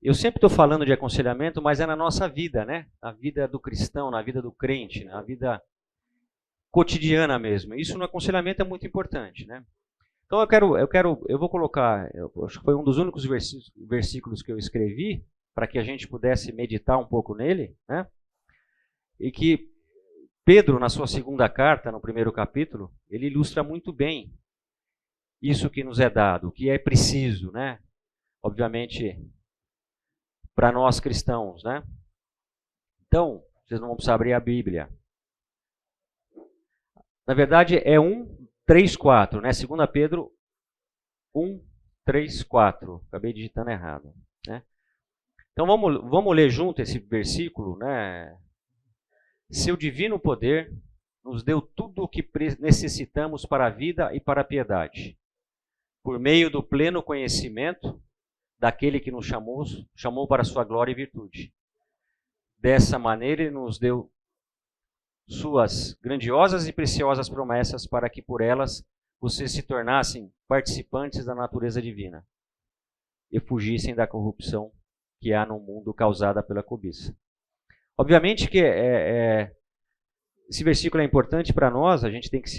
Speaker 1: Eu sempre estou falando de aconselhamento, mas é na nossa vida, né? Na vida do cristão, na vida do crente, na vida cotidiana mesmo. Isso no aconselhamento é muito importante, né? Então eu vou colocar, acho que foi um dos únicos versículos que eu escrevi para que a gente pudesse meditar um pouco nele, né? E que Pedro, na sua segunda carta, no primeiro capítulo, ele ilustra muito bem isso que nos é dado, o que é preciso, né? Obviamente,
Speaker 4: para nós cristãos, né? Então, vocês não vão precisar abrir a Bíblia. Na verdade, é 1, 3, 4, né? 2 Pedro 1, 3, 4. Acabei digitando errado, né? Então, vamos ler junto esse versículo, né? Seu divino poder nos deu tudo o que necessitamos para a vida e para a piedade, por meio do pleno conhecimento daquele que nos chamou para a sua glória e virtude. Dessa maneira, ele nos deu suas grandiosas e preciosas promessas para que por elas vocês se tornassem participantes da natureza divina e fugissem da corrupção que há no mundo causada pela cobiça. Obviamente que esse versículo é importante para nós, a gente tem que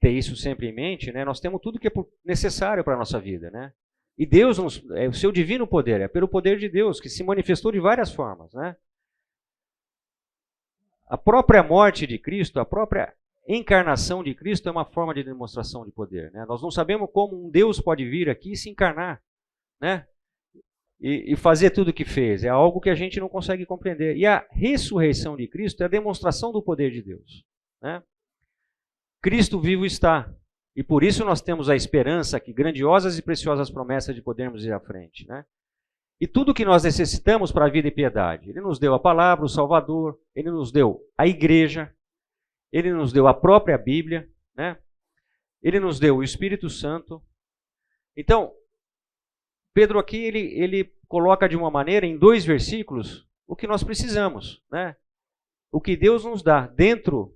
Speaker 4: ter isso sempre em mente, né? Nós temos tudo que é necessário para a nossa vida, né? E Deus, é o seu divino poder, é pelo poder de Deus, que se manifestou de várias formas, né? A própria morte de Cristo, a própria encarnação de Cristo é uma forma de demonstração de poder, né? Nós não sabemos como um Deus pode vir aqui e se encarnar, né? E fazer tudo o que fez. É algo que a gente não consegue compreender. E a ressurreição de Cristo é a demonstração do poder de Deus, né? Cristo vivo está. E por isso nós temos a esperança que grandiosas e preciosas promessas de podermos ir à frente, né? E tudo que nós necessitamos para a vida e piedade. Ele nos deu a palavra, o Salvador, ele nos deu a igreja, ele nos deu a própria Bíblia, né? Ele nos deu o Espírito Santo. Então, Pedro aqui, ele coloca de uma maneira, em 2 versículos, o que nós precisamos, né? O que Deus nos dá dentro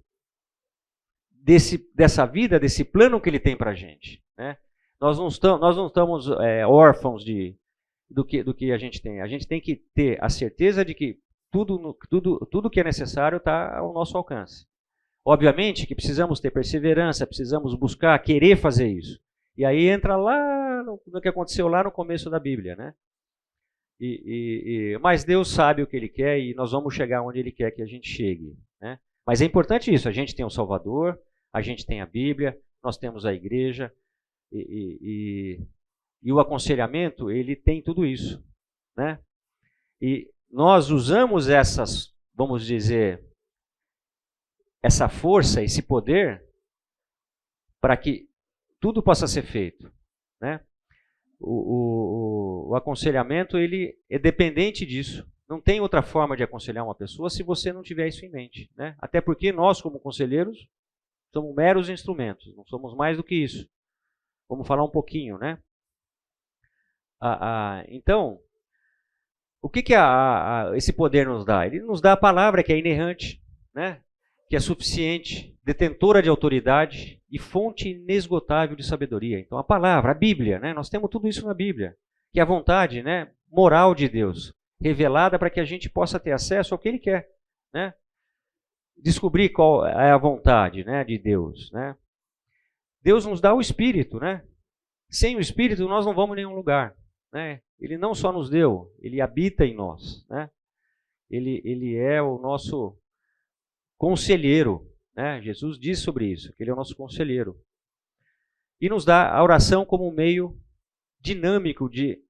Speaker 4: dessa vida, desse plano que ele tem para a gente, né? Nós não estamos órfãos do que a gente tem. A gente tem que ter a certeza de que tudo que é necessário está ao nosso alcance. Obviamente que precisamos ter perseverança, precisamos buscar, querer fazer isso. E aí entra lá no que aconteceu lá no começo da Bíblia, né? Mas Deus sabe o que Ele quer e nós vamos chegar onde Ele quer que a gente chegue, né? Mas é importante isso, a gente tem o Salvador, a gente tem a Bíblia, nós temos a igreja e o aconselhamento, ele tem tudo isso, né? E nós usamos essas, vamos dizer, essa força, esse poder, para que tudo possa ser feito, né? O aconselhamento, ele é dependente disso. Não tem outra forma de aconselhar uma pessoa se você não tiver isso em mente, né? Até porque nós, como conselheiros, somos meros instrumentos, não somos mais do que isso. Vamos falar um pouquinho, né? Então, o que esse poder nos dá? Ele nos dá a palavra que é inerrante, né? Que é suficiente, detentora de autoridade e fonte inesgotável de sabedoria. Então, a palavra, a Bíblia, né? Nós temos tudo isso na Bíblia, que é a vontade, né, moral de Deus, revelada para que a gente possa ter acesso ao que Ele quer, né? Descobrir qual é a vontade, né, de Deus, né? Deus nos dá o Espírito, né? Sem o Espírito nós não vamos a nenhum lugar, né? Ele não só nos deu, Ele habita em nós, né? Ele é o nosso conselheiro, né? Jesus diz sobre isso, que Ele é o nosso conselheiro. E nos dá a oração como um meio dinâmico de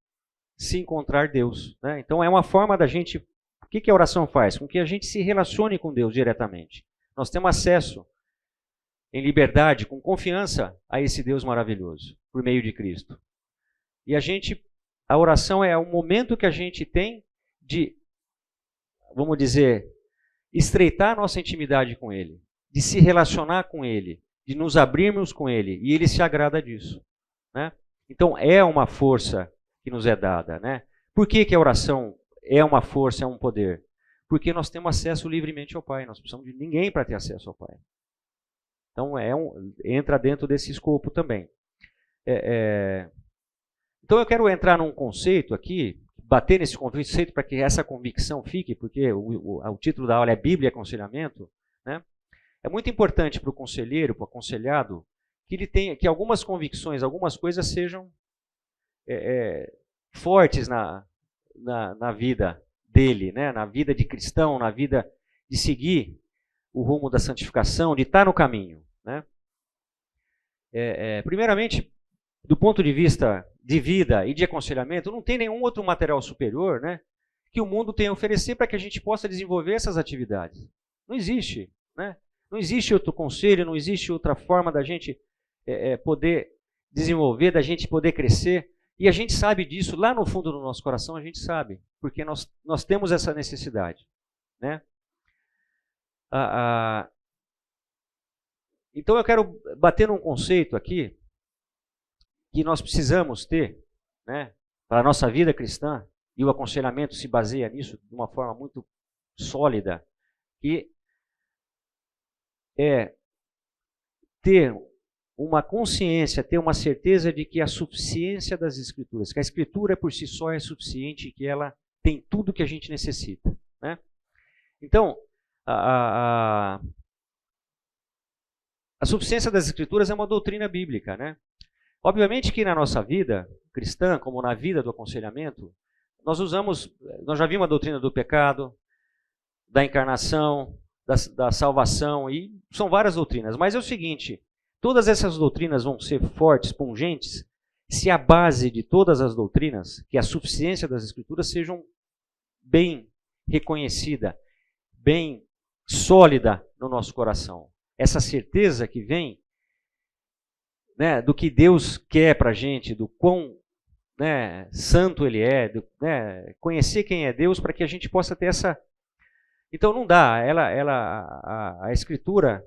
Speaker 4: se encontrar Deus, né? Então é uma forma da gente... O que a oração faz? Com que a gente se relacione com Deus diretamente. Nós temos acesso em liberdade, com confiança a esse Deus maravilhoso, por meio de Cristo. E a oração é o momento que a gente tem de, vamos dizer, estreitar a nossa intimidade com Ele, de se relacionar com Ele, de nos abrirmos com Ele, e Ele se agrada disso, né? Então é uma força que nos é dada, né? Por que a oração é uma força, é um poder? Porque nós temos acesso livremente ao Pai, nós precisamos de ninguém para ter acesso ao Pai. Então entra dentro desse escopo também. Então eu quero entrar num conceito aqui, bater nesse conceito para que essa convicção fique, porque o título da aula é Bíblia e Aconselhamento, né? É muito importante para o conselheiro, para o aconselhado, que ele tenha, que algumas convicções, algumas coisas sejam fortes na vida dele, né? Na vida de cristão, na vida de seguir o rumo da santificação, de estar no caminho, né? Primeiramente, do ponto de vista de vida e de aconselhamento, não tem nenhum outro material superior, né, que o mundo tem a oferecer para que a gente possa desenvolver essas atividades. Não existe, né? Não existe outro conselho, não existe outra forma da gente poder desenvolver, da gente poder crescer. E a gente sabe disso, lá no fundo do nosso coração a gente sabe, porque nós temos essa necessidade, né? Então eu quero bater num conceito aqui, que nós precisamos ter, né, para a nossa vida cristã, e o aconselhamento se baseia nisso de uma forma muito sólida, que é ter uma consciência, ter uma certeza de que a suficiência das Escrituras, que a Escritura por si só é suficiente e que ela tem tudo que a gente necessita, né? Então, a suficiência das Escrituras é uma doutrina bíblica, né? Obviamente que na nossa vida cristã, como na vida do aconselhamento, nós já vimos a doutrina do pecado, da encarnação, da salvação, e são várias doutrinas. Mas é o seguinte, todas essas doutrinas vão ser fortes, pungentes, se a base de todas as doutrinas, que é a suficiência das Escrituras, sejam bem reconhecida, bem sólida no nosso coração. Essa certeza que vem, né, do que Deus quer para a gente, do quão, né, santo Ele é, né, conhecer quem é Deus para que a gente possa ter essa... Então não dá, a Escritura,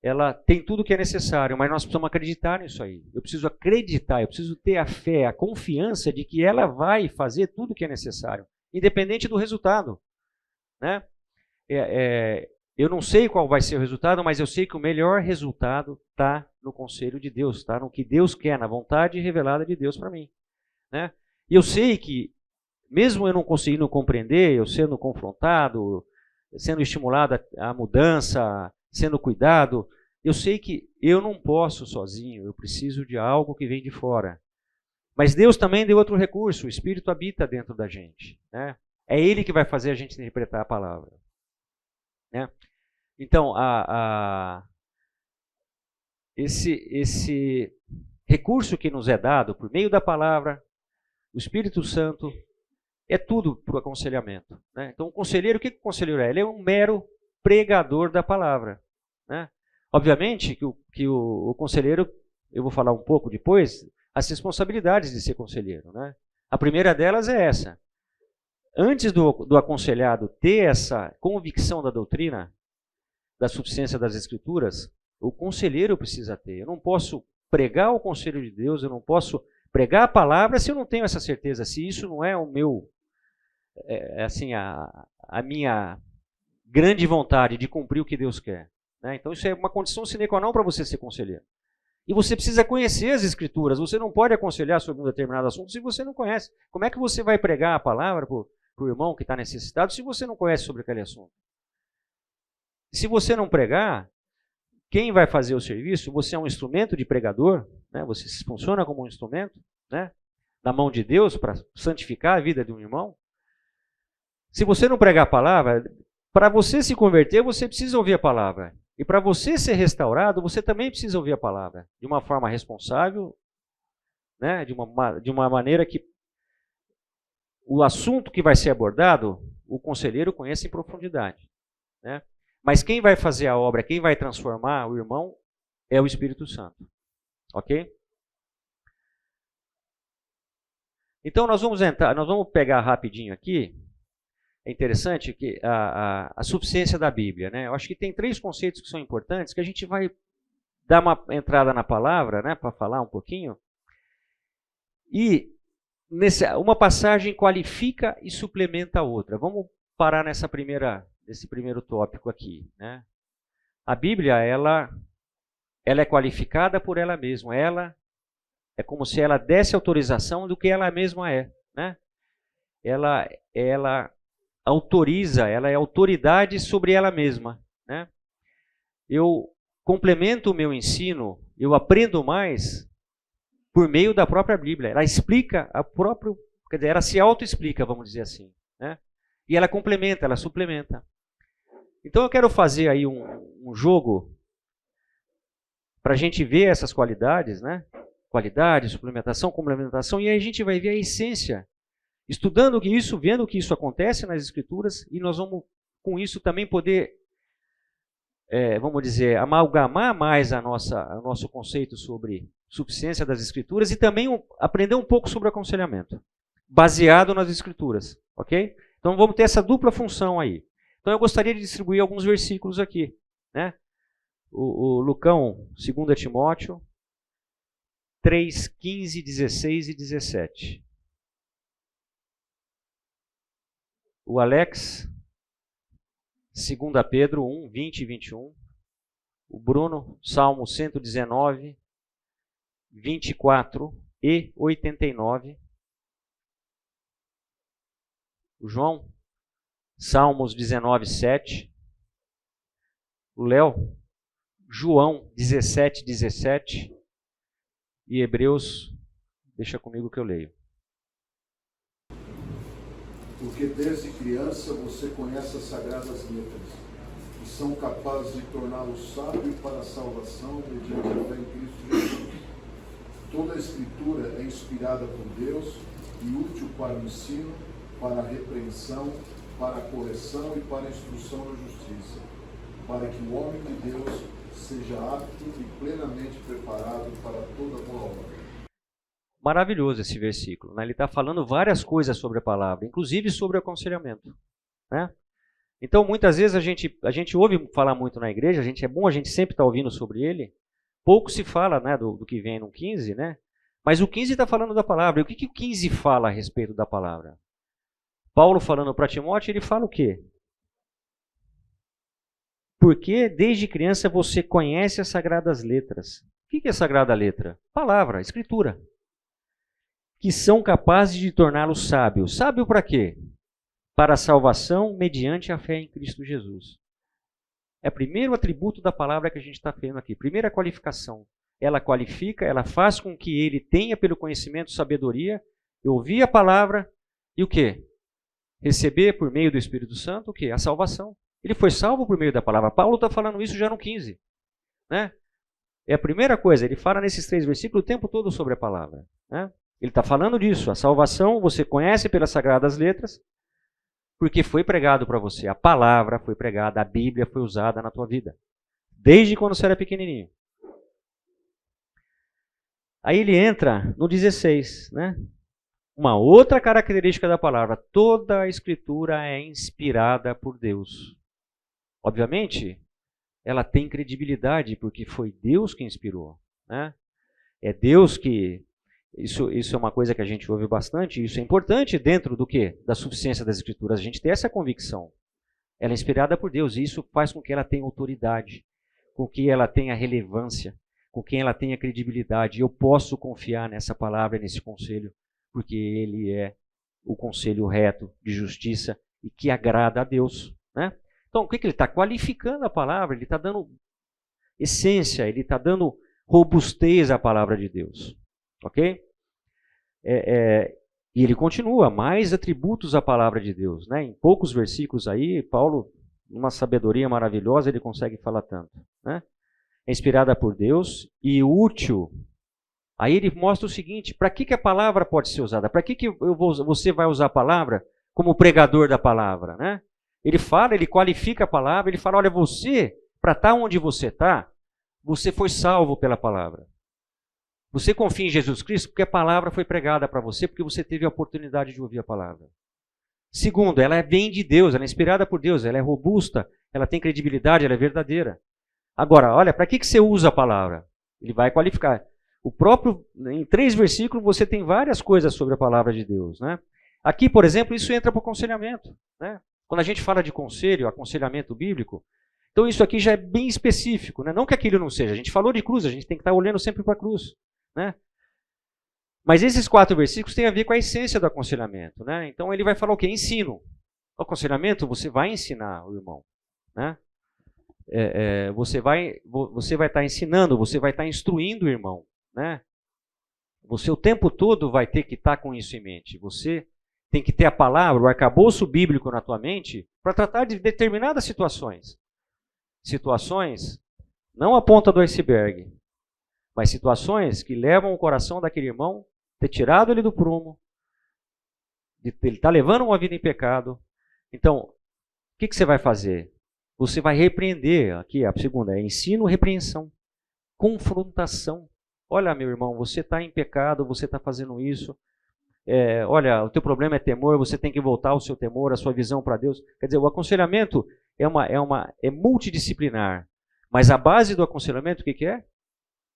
Speaker 4: ela tem tudo o que é necessário, mas nós precisamos acreditar nisso aí. Eu preciso acreditar, eu preciso ter a fé, a confiança de que ela vai fazer tudo o que é necessário, independente do resultado, né? Eu não sei qual vai ser o resultado, mas eu sei que o melhor resultado está no conselho de Deus, está no que Deus quer, na vontade revelada de Deus para mim, né? E eu sei que, mesmo eu não conseguindo compreender, eu sendo confrontado, sendo estimulado à mudança, sendo cuidado, eu sei que eu não posso sozinho, eu preciso de algo que vem de fora. Mas Deus também deu outro recurso, o Espírito habita dentro da gente, né? É Ele que vai fazer a gente interpretar a palavra, né? Então, esse recurso que nos é dado por meio da palavra, o Espírito Santo, é tudo para o aconselhamento, né? Então, o conselheiro, o que o conselheiro é? Ele é um mero pregador da palavra, né? Obviamente que o conselheiro, eu vou falar um pouco depois, as responsabilidades de ser conselheiro, né? A primeira delas é essa. Antes do aconselhado ter essa convicção da doutrina, da suficiência das Escrituras, o conselheiro precisa ter. Eu não posso pregar o conselho de Deus, eu não posso pregar a palavra se eu não tenho essa certeza, se isso não é o meu, assim, a minha grande vontade de cumprir o que Deus quer, né? Então isso é uma condição sine qua non para você ser conselheiro. E você precisa conhecer as Escrituras, você não pode aconselhar sobre um determinado assunto se você não conhece. Como é que você vai pregar a palavra para o irmão que está necessitado se você não conhece sobre aquele assunto? Se você não pregar, quem vai fazer o serviço? Você é um instrumento de pregador, né? Você funciona como um instrumento, né, na mão de Deus para santificar a vida de um irmão. Se você não pregar a palavra, para você se converter, você precisa ouvir a palavra. E para você ser restaurado, você também precisa ouvir a palavra de uma forma responsável, né, de uma maneira que o assunto que vai ser abordado, o conselheiro conhece em profundidade, né? Mas quem vai fazer a obra, quem vai transformar o irmão é o Espírito Santo. Ok? Então nós vamos pegar rapidinho aqui. É interessante que a suficiência da Bíblia, né? Eu acho que tem 3 conceitos que são importantes, que a gente vai dar uma entrada na palavra, né, para falar um pouquinho. E uma passagem qualifica e suplementa a outra. Vamos parar nesse primeiro tópico aqui, né? A Bíblia, ela é qualificada por ela mesma. Ela é como se ela desse autorização do que ela mesma é, né? Ela autoriza, ela é autoridade sobre ela mesma, né? Eu complemento o meu ensino, eu aprendo mais por meio da própria Bíblia. Ela explica quer dizer, ela se autoexplica, vamos dizer assim, né? E ela complementa, ela suplementa. Então eu quero fazer aí um jogo para a gente ver essas qualidades, né? Qualidade, suplementação, complementação, e aí a gente vai ver a essência estudando isso, vendo que isso acontece nas Escrituras, e nós vamos, com isso, também poder, vamos dizer, amalgamar mais o nosso conceito sobre suficiência das Escrituras e também aprender um pouco sobre aconselhamento, baseado nas Escrituras, ok? Então vamos ter essa dupla função aí. Então eu gostaria de distribuir alguns versículos aqui, né? O Lucão, 2 Timóteo, 3, 15, 16 e 17. O Alex, 2 Pedro 1, 20 e 21. O Bruno, Salmo 119, 24 e 89. O João, Salmos 19, 7. O Léo, João 17, 17. E Hebreus, deixa comigo que eu leio.
Speaker 5: Porque desde criança você conhece as sagradas letras, que são capazes de torná-lo sábio para a salvação mediante a fé em Cristo Jesus. Toda a Escritura é inspirada por Deus e útil para o ensino, para a repreensão, para a correção e para a instrução na justiça, para que o homem de Deus seja apto e plenamente preparado para toda boa obra.
Speaker 4: Maravilhoso esse versículo, né? Ele está falando várias coisas sobre a palavra, inclusive sobre o aconselhamento, né? Então, muitas vezes a gente ouve falar muito na igreja, é bom a gente sempre estar ouvindo sobre ele. Pouco se fala, né, do que vem no 15, né? Mas o 15 está falando da palavra. E o que o 15 fala a respeito da palavra? Paulo falando para Timóteo, ele fala o quê? Porque desde criança você conhece as sagradas letras. O que é sagrada letra? Palavra, escritura. Que são capazes de torná-lo sábio. Sábio para quê? Para a salvação mediante a fé em Cristo Jesus. É o primeiro atributo da palavra que a gente está vendo aqui. Primeira qualificação. Ela qualifica, ela faz com que ele tenha pelo conhecimento sabedoria, ouvir a palavra e o quê? Receber por meio do Espírito Santo o quê? A salvação. Ele foi salvo por meio da palavra. Paulo está falando isso já no 15. Né? É a primeira coisa, ele fala nesses 3 versículos o tempo todo sobre a palavra. Né? Ele está falando disso. A salvação você conhece pelas sagradas letras, porque foi pregado para você. A palavra foi pregada, a Bíblia foi usada na tua vida. Desde quando você era pequenininho. Aí ele entra no 16, né? Uma outra característica da palavra. Toda a Escritura é inspirada por Deus. Obviamente, ela tem credibilidade, porque foi Deus que inspirou. Né? É Deus que... Isso é uma coisa que a gente ouve bastante, isso é importante dentro do quê? Da suficiência das Escrituras. A gente tem essa convicção. Ela é inspirada por Deus e isso faz com que ela tenha autoridade, com que ela tenha relevância, com que ela tenha credibilidade. Eu posso confiar nessa palavra, nesse conselho, porque ele é o conselho reto de justiça e que agrada a Deus. Né? Então, o que ele está? Qualificando a palavra, ele está dando essência, ele está dando robustez à palavra de Deus. Ok? E ele continua, mais atributos à palavra de Deus. Né? Em poucos versículos aí, Paulo, numa sabedoria maravilhosa, ele consegue falar tanto. Né? É inspirada por Deus e útil. Aí ele mostra o seguinte, para que a palavra pode ser usada? Para que você vai usar a palavra como pregador da palavra? Né? Ele fala, ele qualifica a palavra, ele fala, olha, você, para estar onde você está, você foi salvo pela palavra. Você confia em Jesus Cristo porque a palavra foi pregada para você, porque você teve a oportunidade de ouvir a palavra. Segundo, ela vem de Deus, ela é inspirada por Deus, ela é robusta, ela tem credibilidade, ela é verdadeira. Agora, olha, para que você usa a palavra? Ele vai qualificar. Em 3 versículos você tem várias coisas sobre a palavra de Deus. Né? Aqui, por exemplo, isso entra para o aconselhamento. Né? Quando a gente fala de conselho, aconselhamento bíblico, então isso aqui já é bem específico. Né? Não que aquilo não seja. A gente falou de cruz, a gente tem que estar olhando sempre para a cruz. Né? Mas esses 4 versículos têm a ver com a essência do aconselhamento. Né? Então ele vai falar o quê? Ensino. O aconselhamento, você vai ensinar o irmão. Né? Você vai estar ensinando, você vai estar instruindo o irmão. Né? Você o tempo todo vai ter que estar com isso em mente. Você tem que ter a palavra, o arcabouço bíblico na tua mente para tratar de determinadas situações. Situações, não a ponta do iceberg, mas situações que levam o coração daquele irmão ter tirado ele do prumo, Ele está levando uma vida em pecado. Então, o que você vai fazer? Você vai repreender. Aqui a segunda é ensino, repreensão, confrontação. Olha, meu irmão, você está em pecado, você está fazendo isso. Olha, o teu problema é temor, você tem que voltar ao seu temor, a sua visão para Deus. Quer dizer, o aconselhamento é multidisciplinar. Mas a base do aconselhamento, o que é?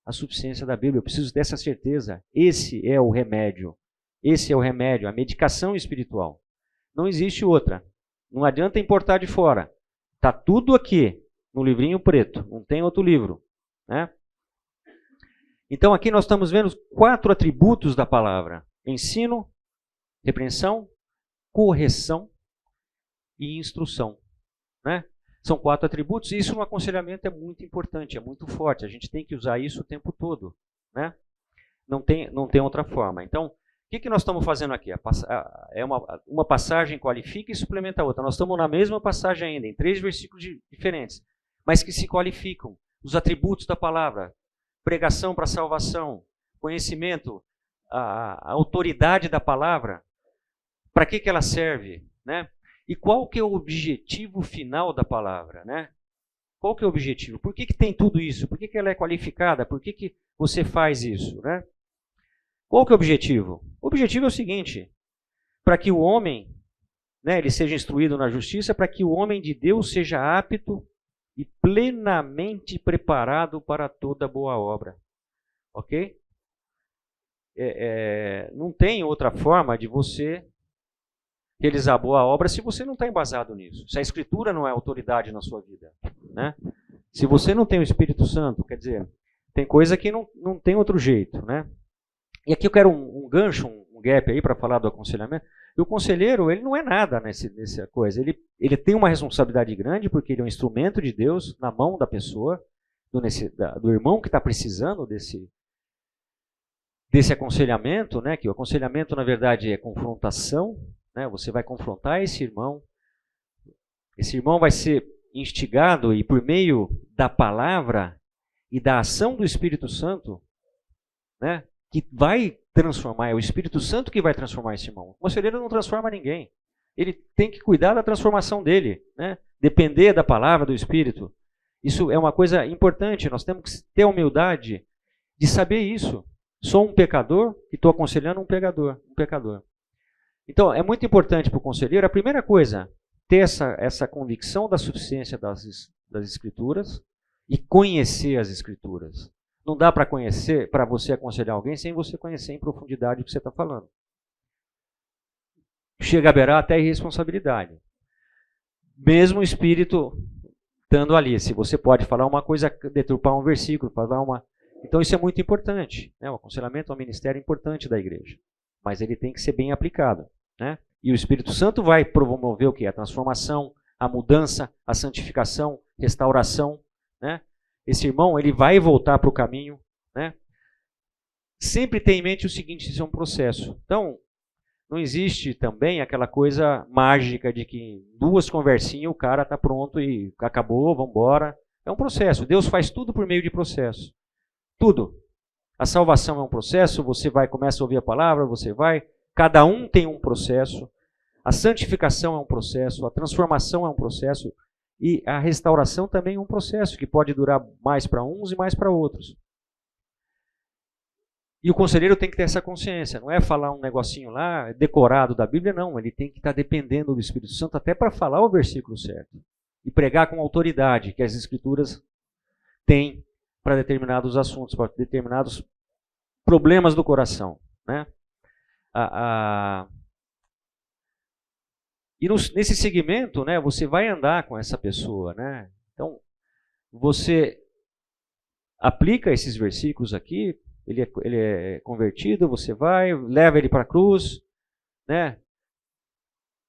Speaker 4: A suficiência da Bíblia. Eu preciso dessa certeza. Esse é o remédio. Esse é o remédio, a medicação espiritual. Não existe outra. Não adianta importar de fora. Está tudo aqui, no livrinho preto. Não tem outro livro. Né? Então aqui nós estamos vendo 4 atributos da palavra. Ensino, repreensão, correção e instrução. Né? São 4 atributos e isso no aconselhamento é muito importante, é muito forte. A gente tem que usar isso o tempo todo. Né? Não tem outra forma. Então, o que nós estamos fazendo aqui? Uma passagem qualifica e suplementa a outra. Nós estamos na mesma passagem ainda, em 3 versículos diferentes, mas que se qualificam. Os atributos da palavra, pregação para salvação, conhecimento, a autoridade da palavra, para que ela serve, né? E qual que é o objetivo final da palavra, né? Qual que é o objetivo? Por que tem tudo isso? Por que ela é qualificada? Por que você faz isso, né? Qual que é o objetivo? O objetivo é o seguinte, para que o homem, né, ele seja instruído na justiça, para que o homem de Deus seja apto e plenamente preparado para toda boa obra. Ok? Não tem outra forma de você realizar boa obra se você não está embasado nisso. Se a Escritura não é autoridade na sua vida. Né? Se você não tem o Espírito Santo, quer dizer, tem coisa que não tem outro jeito. Né? E aqui eu quero um gancho, um gap aí para falar do aconselhamento. E o conselheiro, ele não é nada nessa coisa. Ele tem uma responsabilidade grande porque ele é um instrumento de Deus na mão da pessoa, do irmão que está precisando desse aconselhamento, né? Que o aconselhamento, na verdade, é confrontação. Né? Você vai confrontar esse irmão. Esse irmão vai ser instigado e por meio da palavra e da ação do Espírito Santo, né? Que vai transformar, é o Espírito Santo que vai transformar esse irmão. O conselheiro não transforma ninguém. Ele tem que cuidar da transformação dele, né? Depender da palavra do Espírito. Isso é uma coisa importante, nós temos que ter a humildade de saber isso. Sou um pecador e estou aconselhando um pecador. Então, é muito importante para o conselheiro, a primeira coisa, ter essa convicção da suficiência das Escrituras e conhecer as Escrituras. Não dá para você aconselhar alguém sem você conhecer em profundidade o que você está falando. Chega a beirar até a irresponsabilidade. Mesmo o Espírito estando ali. Se você pode falar uma coisa, deturpar um versículo, falar uma... Então isso é muito importante. Né? O aconselhamento é um ministério importante da igreja. Mas ele tem que ser bem aplicado. Né? E o Espírito Santo vai promover o quê? A transformação, a mudança, a santificação, restauração. Né? Esse irmão, ele vai voltar para o caminho, né? Sempre tem em mente o seguinte, isso é um processo. Então, não existe também aquela coisa mágica de que em 2 conversinhas o cara está pronto e acabou, vamos embora. É um processo. Deus faz tudo por meio de processo. Tudo. A salvação é um processo, você começa a ouvir a palavra, cada um tem um processo. A santificação é um processo, a transformação é um processo. E a restauração também é um processo que pode durar mais para uns e mais para outros. E o conselheiro tem que ter essa consciência. Não é falar um negocinho lá, decorado da Bíblia, não. Ele tem que estar dependendo do Espírito Santo até para falar o versículo certo. E pregar com autoridade que as Escrituras têm para determinados assuntos, para determinados problemas do coração. Né? E nesse segmento, né, você vai andar com essa pessoa. Né? Então, você aplica esses versículos aqui, ele é convertido, você vai, leva ele para a cruz, né?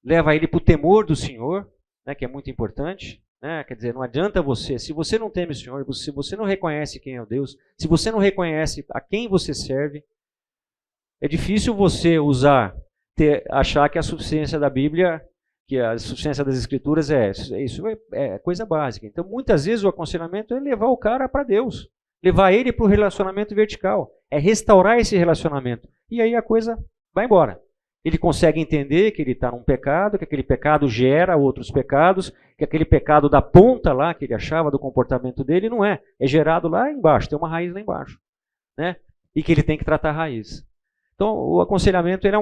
Speaker 4: Leva ele para o temor do Senhor, né, que é muito importante. Né? Quer dizer, não adianta se você não teme o Senhor, se você não reconhece quem é o Deus, se você não reconhece a quem você serve, é difícil você achar que a suficiência da Bíblia, que a suficiência das Escrituras isso é coisa básica. Então, muitas vezes o aconselhamento é levar o cara para Deus, levar ele para o relacionamento vertical, é restaurar esse relacionamento. E aí a coisa vai embora. Ele consegue entender que ele está num pecado, que aquele pecado gera outros pecados, que aquele pecado da ponta lá, que ele achava do comportamento dele, não é. É gerado lá embaixo, tem uma raiz lá embaixo. Né? E que ele tem que tratar a raiz. Então, o aconselhamento ele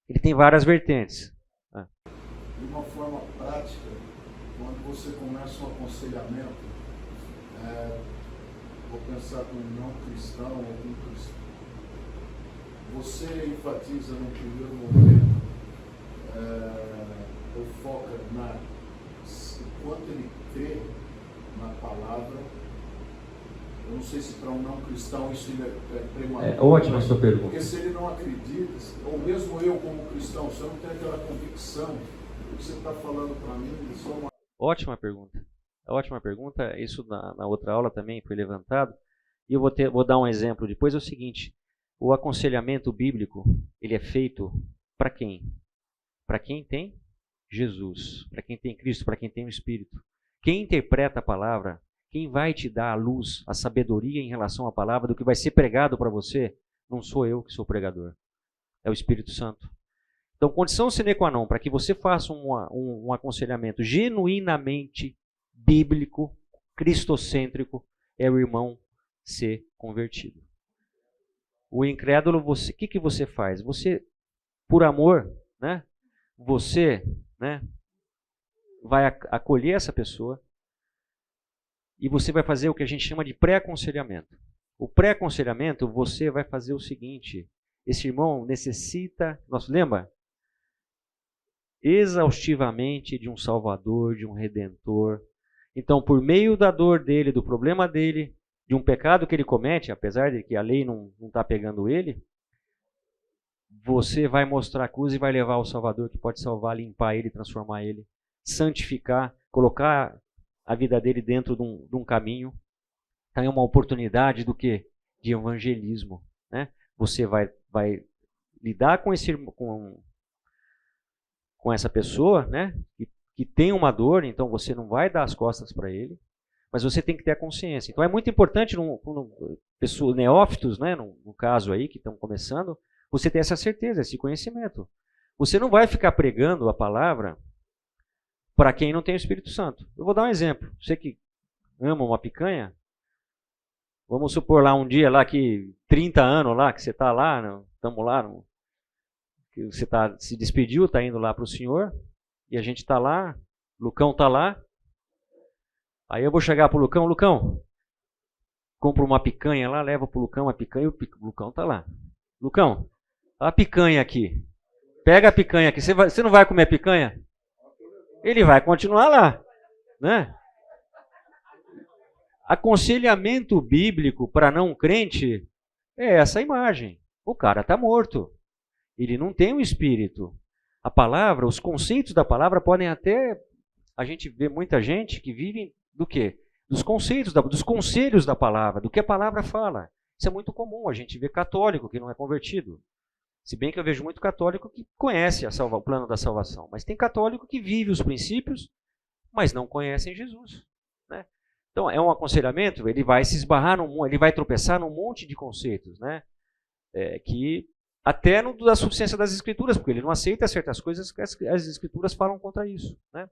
Speaker 4: ele tem várias vertentes.
Speaker 5: De uma forma prática, quando você começa um aconselhamento, vou pensar com um não cristão ou com um cristão, você enfatiza no primeiro momento, ou foca o quanto ele crê na palavra. Eu não sei se para um não cristão isso é prematuro.
Speaker 4: É ótima a sua pergunta.
Speaker 5: Porque se ele não acredita, ou mesmo eu como cristão, se eu não tenho aquela convicção, o que você está falando para mim, isso é uma...
Speaker 4: Ótima pergunta. Ótima pergunta. Isso na outra aula também foi levantado. E eu vou dar um exemplo depois. É o seguinte, o aconselhamento bíblico, ele é feito para quem? Para quem tem Jesus, para quem tem Cristo, para quem tem o Espírito. Quem interpreta a palavra, quem vai te dar a luz, a sabedoria em relação à palavra, do que vai ser pregado para você, não sou eu que sou pregador. É o Espírito Santo. Então, condição sine qua non para que você faça um aconselhamento genuinamente bíblico, cristocêntrico, é o irmão ser convertido. O incrédulo, o que você faz? Você, por amor, né, você, né, vai acolher essa pessoa e você vai fazer o que a gente chama de pré-aconselhamento. O pré-aconselhamento, você vai fazer o seguinte: esse irmão necessita, lembra? Exaustivamente de um Salvador, de um Redentor. Então, por meio da dor dele, do problema dele, de um pecado que ele comete, apesar de que a lei não está pegando ele, você vai mostrar a cruz e vai levar ao Salvador que pode salvar, limpar ele, transformar ele, santificar, colocar a vida dele dentro de um caminho. Então é uma oportunidade do quê? De evangelismo. Né? Você vai lidar com essa pessoa, né, que tem uma dor, então você não vai dar as costas para ele, mas você tem que ter a consciência. Então é muito importante, pessoas neófitos, né, no caso aí, que estão começando, você ter essa certeza, esse conhecimento. Você não vai ficar pregando a palavra para quem não tem o Espírito Santo. Eu vou dar um exemplo. Você que ama uma picanha, vamos supor lá um dia lá que 30 anos lá, que você está lá, estamos lá, que você se despediu, está indo lá para o Senhor, e a gente está lá, Lucão está lá, aí eu vou chegar para o Lucão, compro uma picanha lá, levo para o Lucão a picanha, e o Lucão está lá. Lucão, a picanha aqui, pega a picanha aqui, você não vai comer picanha? Ele vai continuar lá, né? Aconselhamento bíblico para não crente é essa imagem. O cara está morto. Ele não tem um espírito. A palavra, os conceitos da palavra podem até... A gente vê muita gente que vive do quê? Dos conceitos, dos conselhos da palavra, do que a palavra fala. Isso é muito comum. A gente vê católico que não é convertido. Se bem que eu vejo muito católico que conhece o plano da salvação. Mas tem católico que vive os princípios, mas não conhecem Jesus. Né? Então, é um aconselhamento, ele vai se esbarrar, ele vai tropeçar num monte de conceitos, né? Que até da suficiência das Escrituras, porque ele não aceita certas coisas que as Escrituras falam contra isso. Né?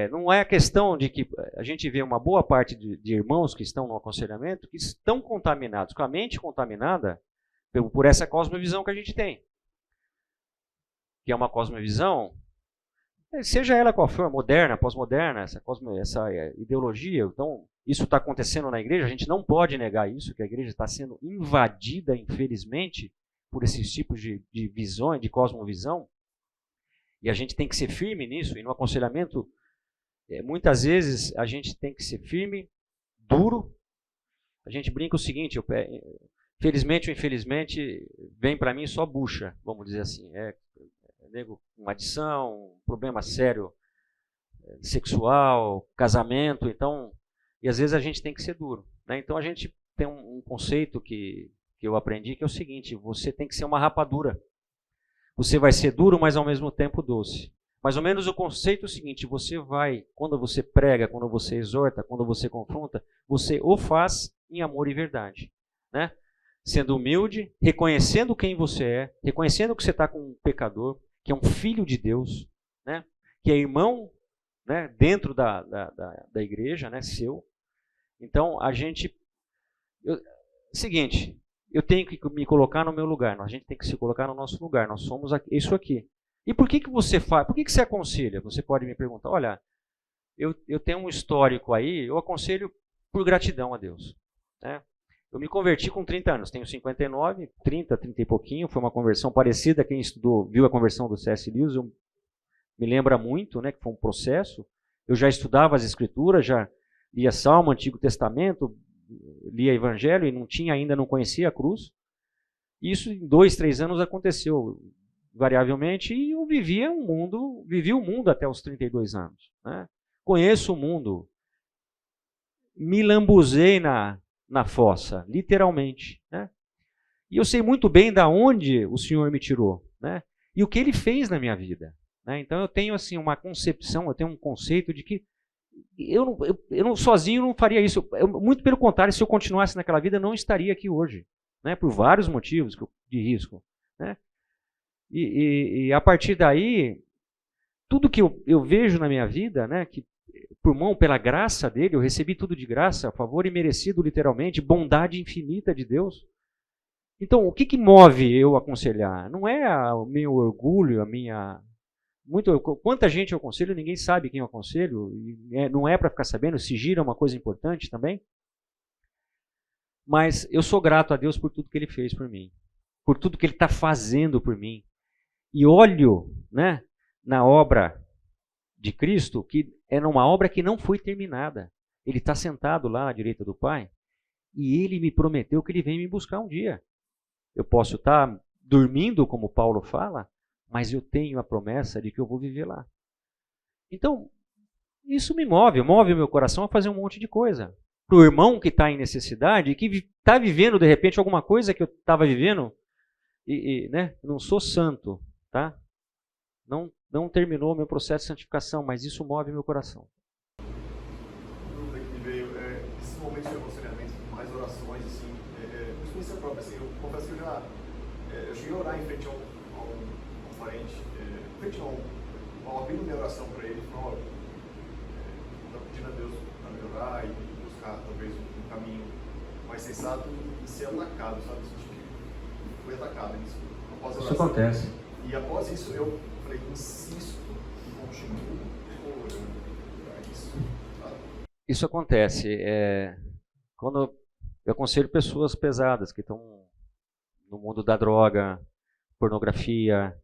Speaker 4: Não é a questão de que a gente vê uma boa parte de irmãos que estão no aconselhamento que estão contaminados, com a mente contaminada por essa cosmovisão que a gente tem. Que é uma cosmovisão, seja ela qual for, moderna, pós-moderna, essa ideologia. Então, isso está acontecendo na igreja, a gente não pode negar isso, que a igreja está sendo invadida, infelizmente, por esses tipos de visões, de cosmovisão. E a gente tem que ser firme nisso, e no aconselhamento, muitas vezes a gente tem que ser firme, duro. A gente brinca o seguinte, felizmente ou infelizmente, vem para mim só bucha, vamos dizer assim. Nego com adição, problema sério sexual, casamento, então, e às vezes a gente tem que ser duro. Né? Então a gente tem um conceito que eu aprendi, que é o seguinte: você tem que ser uma rapadura. Você vai ser duro, mas ao mesmo tempo doce. Mais ou menos o conceito é o seguinte: você vai, quando você prega, quando você exorta, quando você confronta, você o faz em amor e verdade. Né? sendo humilde, reconhecendo quem você é, reconhecendo que você está com um pecador, que é um filho de Deus, né? Que é irmão, né? Dentro da igreja, né? Seu. Então, seguinte, eu tenho que me colocar no meu lugar, a gente tem que se colocar no nosso lugar, nós somos isso aqui. E por que você faz? Por que você aconselha? Você pode me perguntar, olha, eu tenho um histórico aí, eu aconselho por gratidão a Deus, né? Eu me converti com 30 anos, tenho 59, 30 e pouquinho, foi uma conversão parecida, quem estudou, viu a conversão do C.S. Lewis, me lembra muito, né, que foi um processo. Eu já estudava as Escrituras, já lia Salmo, Antigo Testamento, lia Evangelho e ainda não conhecia a cruz. Isso em 2, 3 anos aconteceu variavelmente e eu vivi o mundo até os 32 anos. Né? Conheço o mundo, me lambuzei na fossa, literalmente. Né? E eu sei muito bem da onde o Senhor me tirou, né? E o que Ele fez na minha vida. Né? Então eu tenho assim uma concepção, eu tenho um conceito de que eu não sozinho não faria isso. Muito pelo contrário, se eu continuasse naquela vida, eu não estaria aqui hoje, né? Por vários motivos de risco. Né? E a partir daí, tudo que eu vejo na minha vida, né, que pela graça dele, eu recebi tudo de graça, favor imerecido literalmente, bondade infinita de Deus. Então, o que move eu aconselhar? Não é o meu orgulho, quanta gente eu aconselho, ninguém sabe quem eu aconselho, não é para ficar sabendo, sigilo é uma coisa importante também. Mas eu sou grato a Deus por tudo que Ele fez por mim, por tudo que Ele está fazendo por mim. E olho, né, na obra de Cristo, que era uma obra que não foi terminada. Ele está sentado lá à direita do Pai e Ele me prometeu que Ele vem me buscar um dia. Eu posso estar dormindo, como Paulo fala, mas eu tenho a promessa de que eu vou viver lá. Então, isso move o meu coração a fazer um monte de coisa. Para o irmão que está em necessidade e que está vivendo, de repente, alguma coisa que eu estava vivendo, né, não sou santo, tá? Não terminou o meu processo de santificação, mas isso move meu coração.
Speaker 2: Dúvida que me veio, esses momentos de aconselhamento, mais orações, assim, por experiência própria, assim, eu confesso que eu cheguei a orar em frente a um parente, em frente abrindo minha oração para ele, falando, estou pedindo a Deus para melhorar e buscar talvez um caminho mais sensato e ser atacado, sabe? Fui atacado nisso.
Speaker 4: Isso acontece.
Speaker 2: E após isso eu falei, insisto e continuo.
Speaker 4: Isso acontece. Quando eu aconselho pessoas pesadas que estão no mundo da droga, pornografia.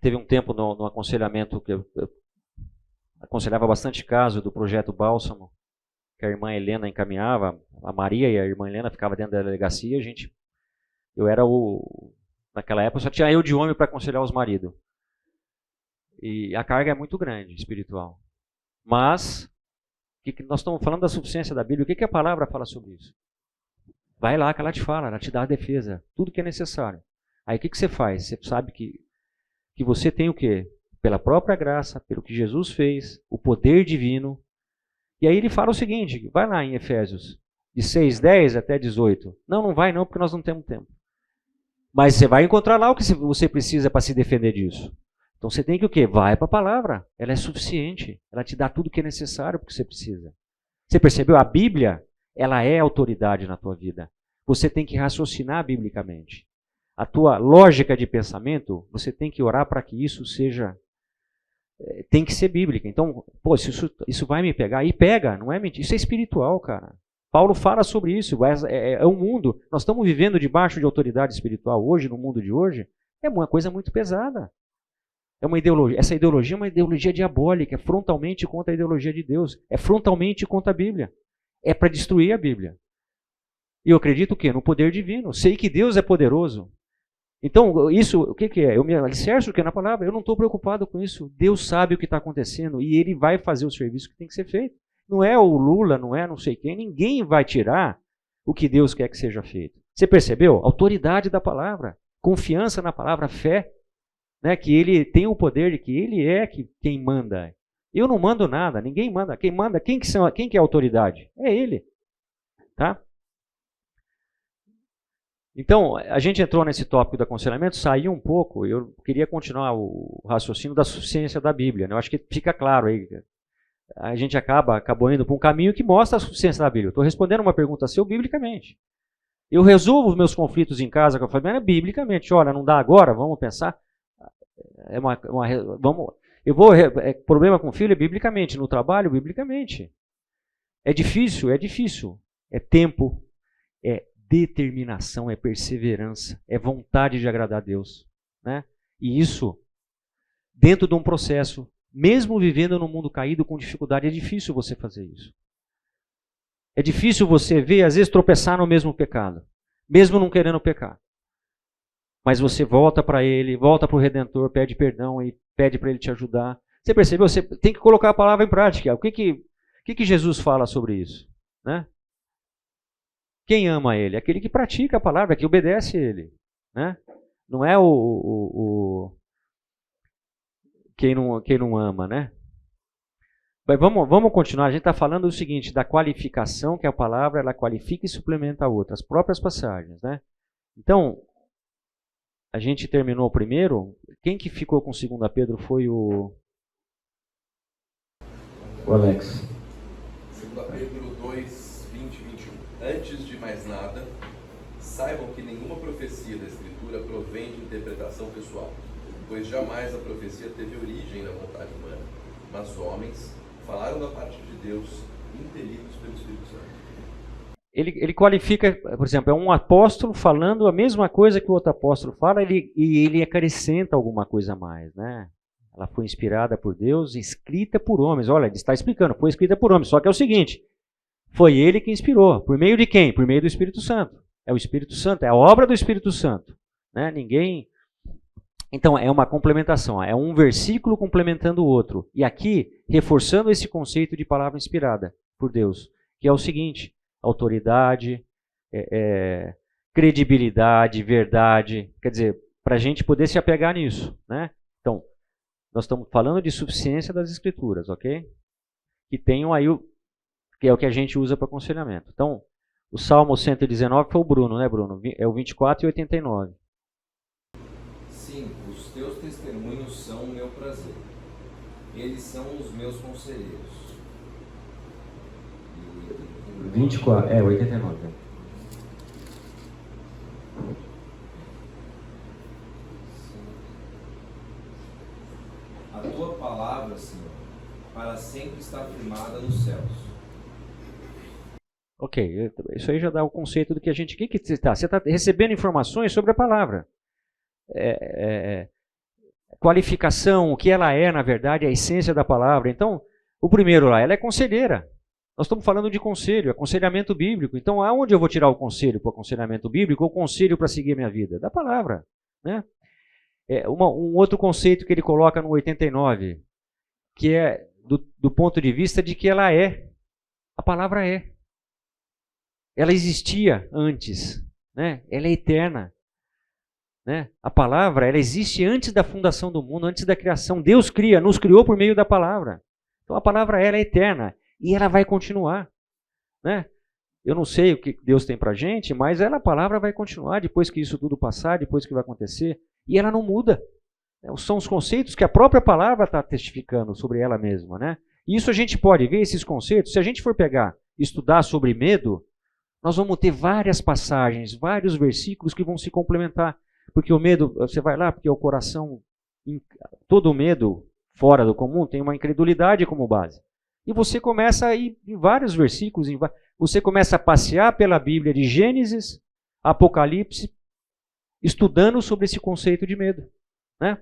Speaker 4: Teve um tempo no aconselhamento que eu aconselhava bastante caso do projeto Bálsamo, que a irmã Helena encaminhava, a Maria e a irmã Helena ficavam dentro da delegacia, naquela época só tinha eu de homem para aconselhar os maridos. E a carga é muito grande, espiritual. Mas, nós estamos falando da suficiência da Bíblia, o que a palavra fala sobre isso? Vai lá que ela te fala, ela te dá a defesa, tudo que é necessário. Aí o que você faz? Você sabe que você tem o quê? Pela própria graça, pelo que Jesus fez, o poder divino. E aí ele fala o seguinte, vai lá em Efésios, de 6:10 até 18. Não vai não, porque nós não temos tempo. Mas você vai encontrar lá o que você precisa para se defender disso. Então você tem que o quê? Vai para a palavra. Ela é suficiente. Ela te dá tudo o que é necessário para o que você precisa. Você percebeu? A Bíblia, ela é autoridade na tua vida. Você tem que raciocinar biblicamente. A tua lógica de pensamento, você tem que orar para que isso seja... Tem que ser bíblica. Então, isso vai me pegar. E pega, não é mentira. Isso é espiritual, cara. Paulo fala sobre isso. É um mundo. Nós estamos vivendo debaixo de autoridade espiritual hoje, no mundo de hoje. É uma coisa muito pesada. É uma ideologia. Essa ideologia é uma ideologia diabólica. É frontalmente contra a ideologia de Deus. É frontalmente contra a Bíblia. É para destruir a Bíblia. E eu acredito o quê? No poder divino. Sei que Deus é poderoso. Então, isso, o que é? Eu me alicerço na palavra. Eu não estou preocupado com isso. Deus sabe o que está acontecendo e Ele vai fazer o serviço que tem que ser feito. Não é o Lula, não é não sei quem. Ninguém vai tirar o que Deus quer que seja feito. Você percebeu? Autoridade da palavra. Confiança na palavra, fé. Né? Que Ele tem o poder de que Ele é quem manda. Eu não mando nada, ninguém manda. Quem manda, quem que é a autoridade? É Ele. Tá? Então, a gente entrou nesse tópico do aconselhamento, saiu um pouco, eu queria continuar o raciocínio da suficiência da Bíblia, né? Eu acho que fica claro aí. A gente acabou indo para um caminho que mostra a suficiência da Bíblia. Estou respondendo uma pergunta seu biblicamente. Eu resolvo os meus conflitos em casa com a família biblicamente. Olha, não dá agora, vamos pensar. Problema com o filho é biblicamente, no trabalho, biblicamente. É difícil, é difícil. É tempo, é determinação, é perseverança, é vontade de agradar a Deus, né? E isso, dentro de um processo, mesmo vivendo num mundo caído com dificuldade, é difícil você fazer isso. É difícil você ver, às vezes, tropeçar no mesmo pecado, mesmo não querendo pecar. Mas você volta para Ele, volta para o Redentor, pede perdão e pede para Ele te ajudar. Você percebeu? Você tem que colocar a palavra em prática. O que Jesus fala sobre isso, né? Quem ama Ele? Aquele que pratica a palavra, que obedece a Ele, né? Não é quem não ama, né? Mas vamos continuar. A gente está falando do seguinte, da qualificação, que a palavra ela qualifica e suplementa a outra, as próprias passagens, né? Então, a gente terminou o primeiro. Quem que ficou com 2 Pedro foi o Alex.
Speaker 6: 2 Pedro 2, 20 e 21. Antes de mais nada, saibam que nenhuma profecia da Escritura provém de interpretação pessoal, pois jamais a profecia teve origem na vontade humana, mas homens falaram da parte de Deus, impelidos pelo Espírito Santo.
Speaker 4: Ele qualifica, por exemplo, é um apóstolo falando a mesma coisa que o outro apóstolo fala, e ele acrescenta alguma coisa a mais, né? Ela foi inspirada por Deus, escrita por homens. Olha, ele está explicando, foi escrita por homens. Só que é o seguinte, foi ele que inspirou. Por meio de quem? Por meio do Espírito Santo. É o Espírito Santo, é a obra do Espírito Santo, né? Então, é uma complementação, é um versículo complementando o outro. E aqui, reforçando esse conceito de palavra inspirada por Deus, que é o seguinte, autoridade, credibilidade, verdade, quer dizer, para a gente poder se apegar nisso, né? Então, nós estamos falando de suficiência das Escrituras, ok? Que tenham aí, que é o que a gente usa para aconselhamento. Então, o Salmo 119 foi o Bruno, né, Bruno? É o 24 e 89.
Speaker 7: Sim, os teus testemunhos são o meu prazer. Eles são os meus conselheiros.
Speaker 4: 24, 89.
Speaker 7: A tua palavra, Senhor, para sempre está firmada nos céus.
Speaker 4: Ok, isso aí já dá o conceito do que a gente... O que você está? Você está recebendo informações sobre a palavra. Qualificação, o que ela é, na verdade, a essência da palavra. Então, o primeiro lá, ela é conselheira. Nós estamos falando de conselho, aconselhamento bíblico. Então, aonde eu vou tirar o conselho para o aconselhamento bíblico ou o conselho para seguir a minha vida? Da palavra, né? Um outro conceito que ele coloca no 89, que é do ponto de vista de que ela é. A palavra é. Ela existia antes, né? Ela é eterna. Né? A palavra ela existe antes da fundação do mundo, antes da criação. Deus nos criou por meio da palavra. Então a palavra ela é eterna e ela vai continuar. Né? Eu não sei o que Deus tem para a gente, mas a palavra vai continuar depois que isso tudo passar, depois que vai acontecer. E ela não muda. São os conceitos que a própria palavra está testificando sobre ela mesma. Né? E isso a gente pode ver, esses conceitos, se a gente for pegar e estudar sobre medo, nós vamos ter várias passagens, vários versículos que vão se complementar. Porque o medo, você vai lá, porque o coração, todo medo fora do comum tem uma incredulidade como base. E você começa a ir em vários versículos, você começa a passear pela Bíblia de Gênesis, Apocalipse, estudando sobre esse conceito de medo. Né?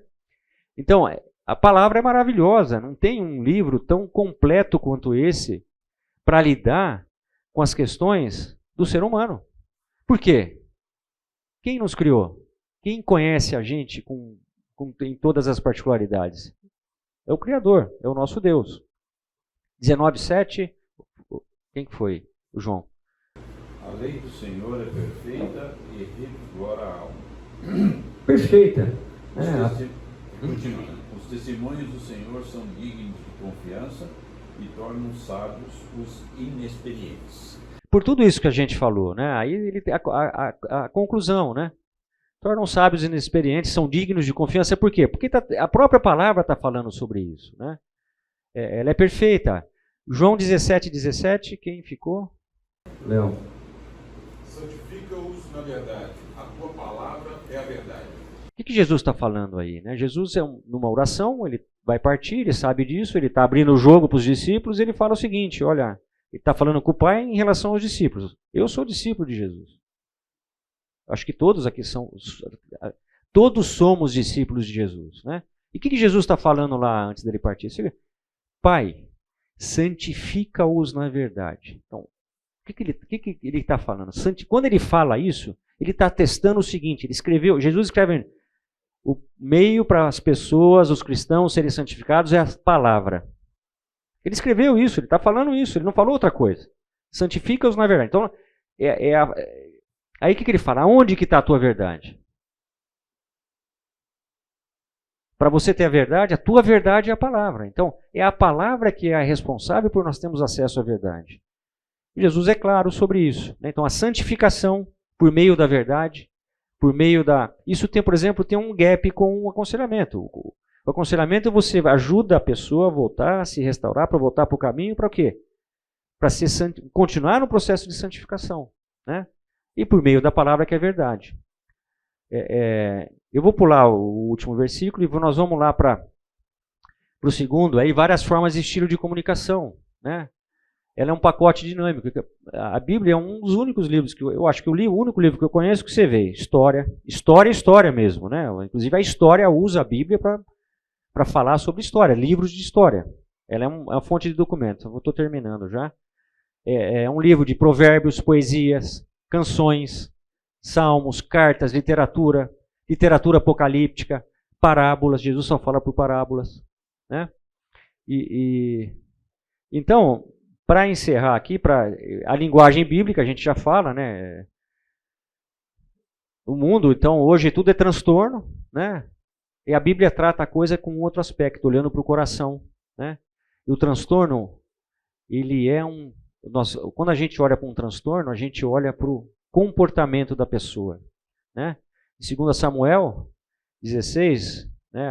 Speaker 4: Então, a palavra é maravilhosa, não tem um livro tão completo quanto esse para lidar com as questões do ser humano. Por quê? Quem nos criou? Quem conhece a gente em todas as particularidades? É o Criador, é o nosso Deus. 19:7, quem que foi? O João.
Speaker 8: A lei do Senhor é perfeita e revigora a alma.
Speaker 4: Perfeita.
Speaker 8: Continuando. Os testemunhos do Senhor são dignos de confiança e tornam sábios os inexperientes.
Speaker 4: Por tudo isso que a gente falou, né? Aí ele tem a conclusão, né? Tornam sábios e inexperientes, são dignos de confiança. Por quê? Porque a própria palavra está falando sobre isso, né? Ela é perfeita. João 17:17, quem ficou? Léo.
Speaker 8: Santifica-os na verdade. A tua palavra é a verdade.
Speaker 4: O que Jesus está falando aí, né? Jesus, numa oração, ele vai partir, ele sabe disso, ele está abrindo o jogo para os discípulos, ele fala o seguinte, olha, ele está falando com o Pai em relação aos discípulos. Eu sou discípulo de Jesus. Acho que todos aqui todos somos discípulos de Jesus, né? E o que Jesus está falando lá antes dele partir? Pai, santifica-os na verdade. Então, o que ele está falando? Quando ele fala isso, ele está testando o seguinte, Jesus escreve, o meio para as pessoas, os cristãos serem santificados é a palavra. Ele escreveu isso, ele está falando isso, ele não falou outra coisa. Santifica-os na verdade. Então, aí o que ele fala? Aonde que está a tua verdade? Para você ter a verdade, a tua verdade é a palavra. Então, é a palavra que é a responsável por nós termos acesso à verdade. Jesus é claro sobre isso, né? Então, a santificação por meio da verdade, por meio da... Isso tem, por exemplo, tem um gap com o aconselhamento. O aconselhamento você ajuda a pessoa a voltar, a se restaurar, para voltar para o caminho, para o quê? Para continuar no processo de santificação, né? E por meio da palavra que é verdade. Eu vou pular o último versículo e nós vamos lá para o segundo, aí várias formas de estilo de comunicação, né? Ela é um pacote dinâmico. A Bíblia é um dos únicos livros que eu acho que eu li, o único livro que eu conheço que você vê. História mesmo, né? Inclusive a história usa a Bíblia para falar sobre história, livros de história. Ela é uma fonte de documentos. Eu estou terminando já. É um livro de provérbios, poesias, canções, salmos, cartas, literatura apocalíptica, parábolas. Jesus só fala por parábolas, né? Então, para encerrar aqui, a linguagem bíblica, a gente já fala, né? O mundo, então, hoje tudo é transtorno, né? E a Bíblia trata a coisa com outro aspecto, olhando para o coração, né? E o transtorno, ele é quando a gente olha para um transtorno, a gente olha para o comportamento da pessoa, né? Em 2 Samuel 16, né,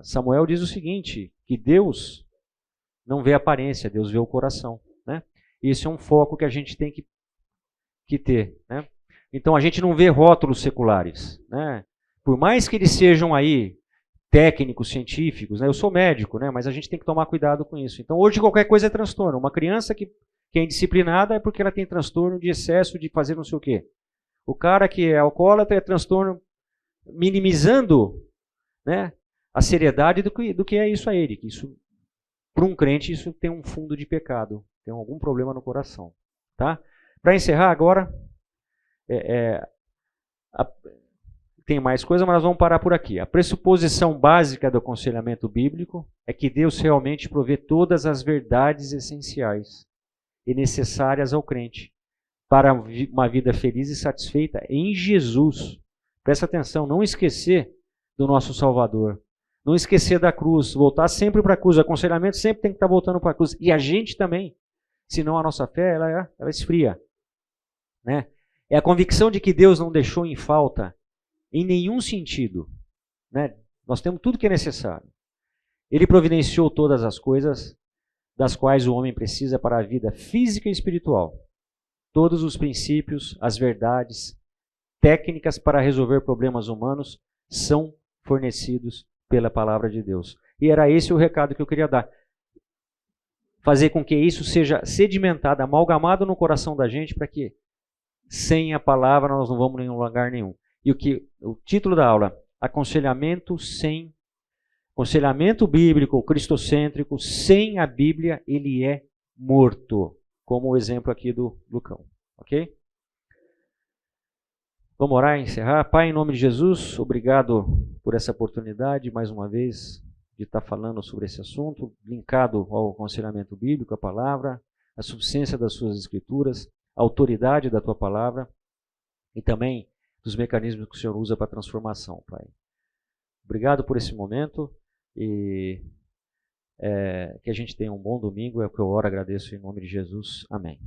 Speaker 4: Samuel diz o seguinte, que Deus não vê a aparência, Deus vê o coração, né? Esse é um foco que a gente tem que ter, né? Então a gente não vê rótulos seculares, né? Por mais que eles sejam aí técnicos, científicos, né? Eu sou médico, né? Mas a gente tem que tomar cuidado com isso. Então hoje qualquer coisa é transtorno. Uma criança que é indisciplinada é porque ela tem transtorno de excesso de fazer não sei o quê. O cara que é alcoólatra é transtorno, minimizando, né, a seriedade do que é isso a ele. Isso, para um crente, isso tem um fundo de pecado, tem algum problema no coração. Tá? Para encerrar agora, tem mais coisa, mas nós vamos parar por aqui. A pressuposição básica do aconselhamento bíblico é que Deus realmente provê todas as verdades essenciais e necessárias ao crente para uma vida feliz e satisfeita em Jesus. Presta atenção, não esquecer do nosso Salvador. Não esquecer da cruz, voltar sempre para a cruz. O aconselhamento sempre tem que estar voltando para a cruz. E a gente também. Senão a nossa fé ela esfria. Né? É a convicção de que Deus não deixou em falta em nenhum sentido. Né? Nós temos tudo que é necessário. Ele providenciou todas as coisas das quais o homem precisa para a vida física e espiritual. Todos os princípios, as verdades, técnicas para resolver problemas humanos são fornecidos pela palavra de Deus. E era esse o recado que eu queria dar. Fazer com que isso seja sedimentado, amalgamado no coração da gente, para que sem a palavra nós não vamos em lugar nenhum. E o título da aula, aconselhamento bíblico, cristocêntrico, sem a Bíblia, ele é morto. Como o exemplo aqui do Lucão. Ok? Vamos orar e encerrar. Pai, em nome de Jesus, obrigado por essa oportunidade, mais uma vez, de estar falando sobre esse assunto, linkado ao aconselhamento bíblico, a palavra, a suficiência das suas escrituras, a autoridade da tua palavra e também dos mecanismos que o Senhor usa para a transformação, Pai. Obrigado por esse momento e Que a gente tenha um bom domingo, é o que eu oro, agradeço em nome de Jesus. Amém.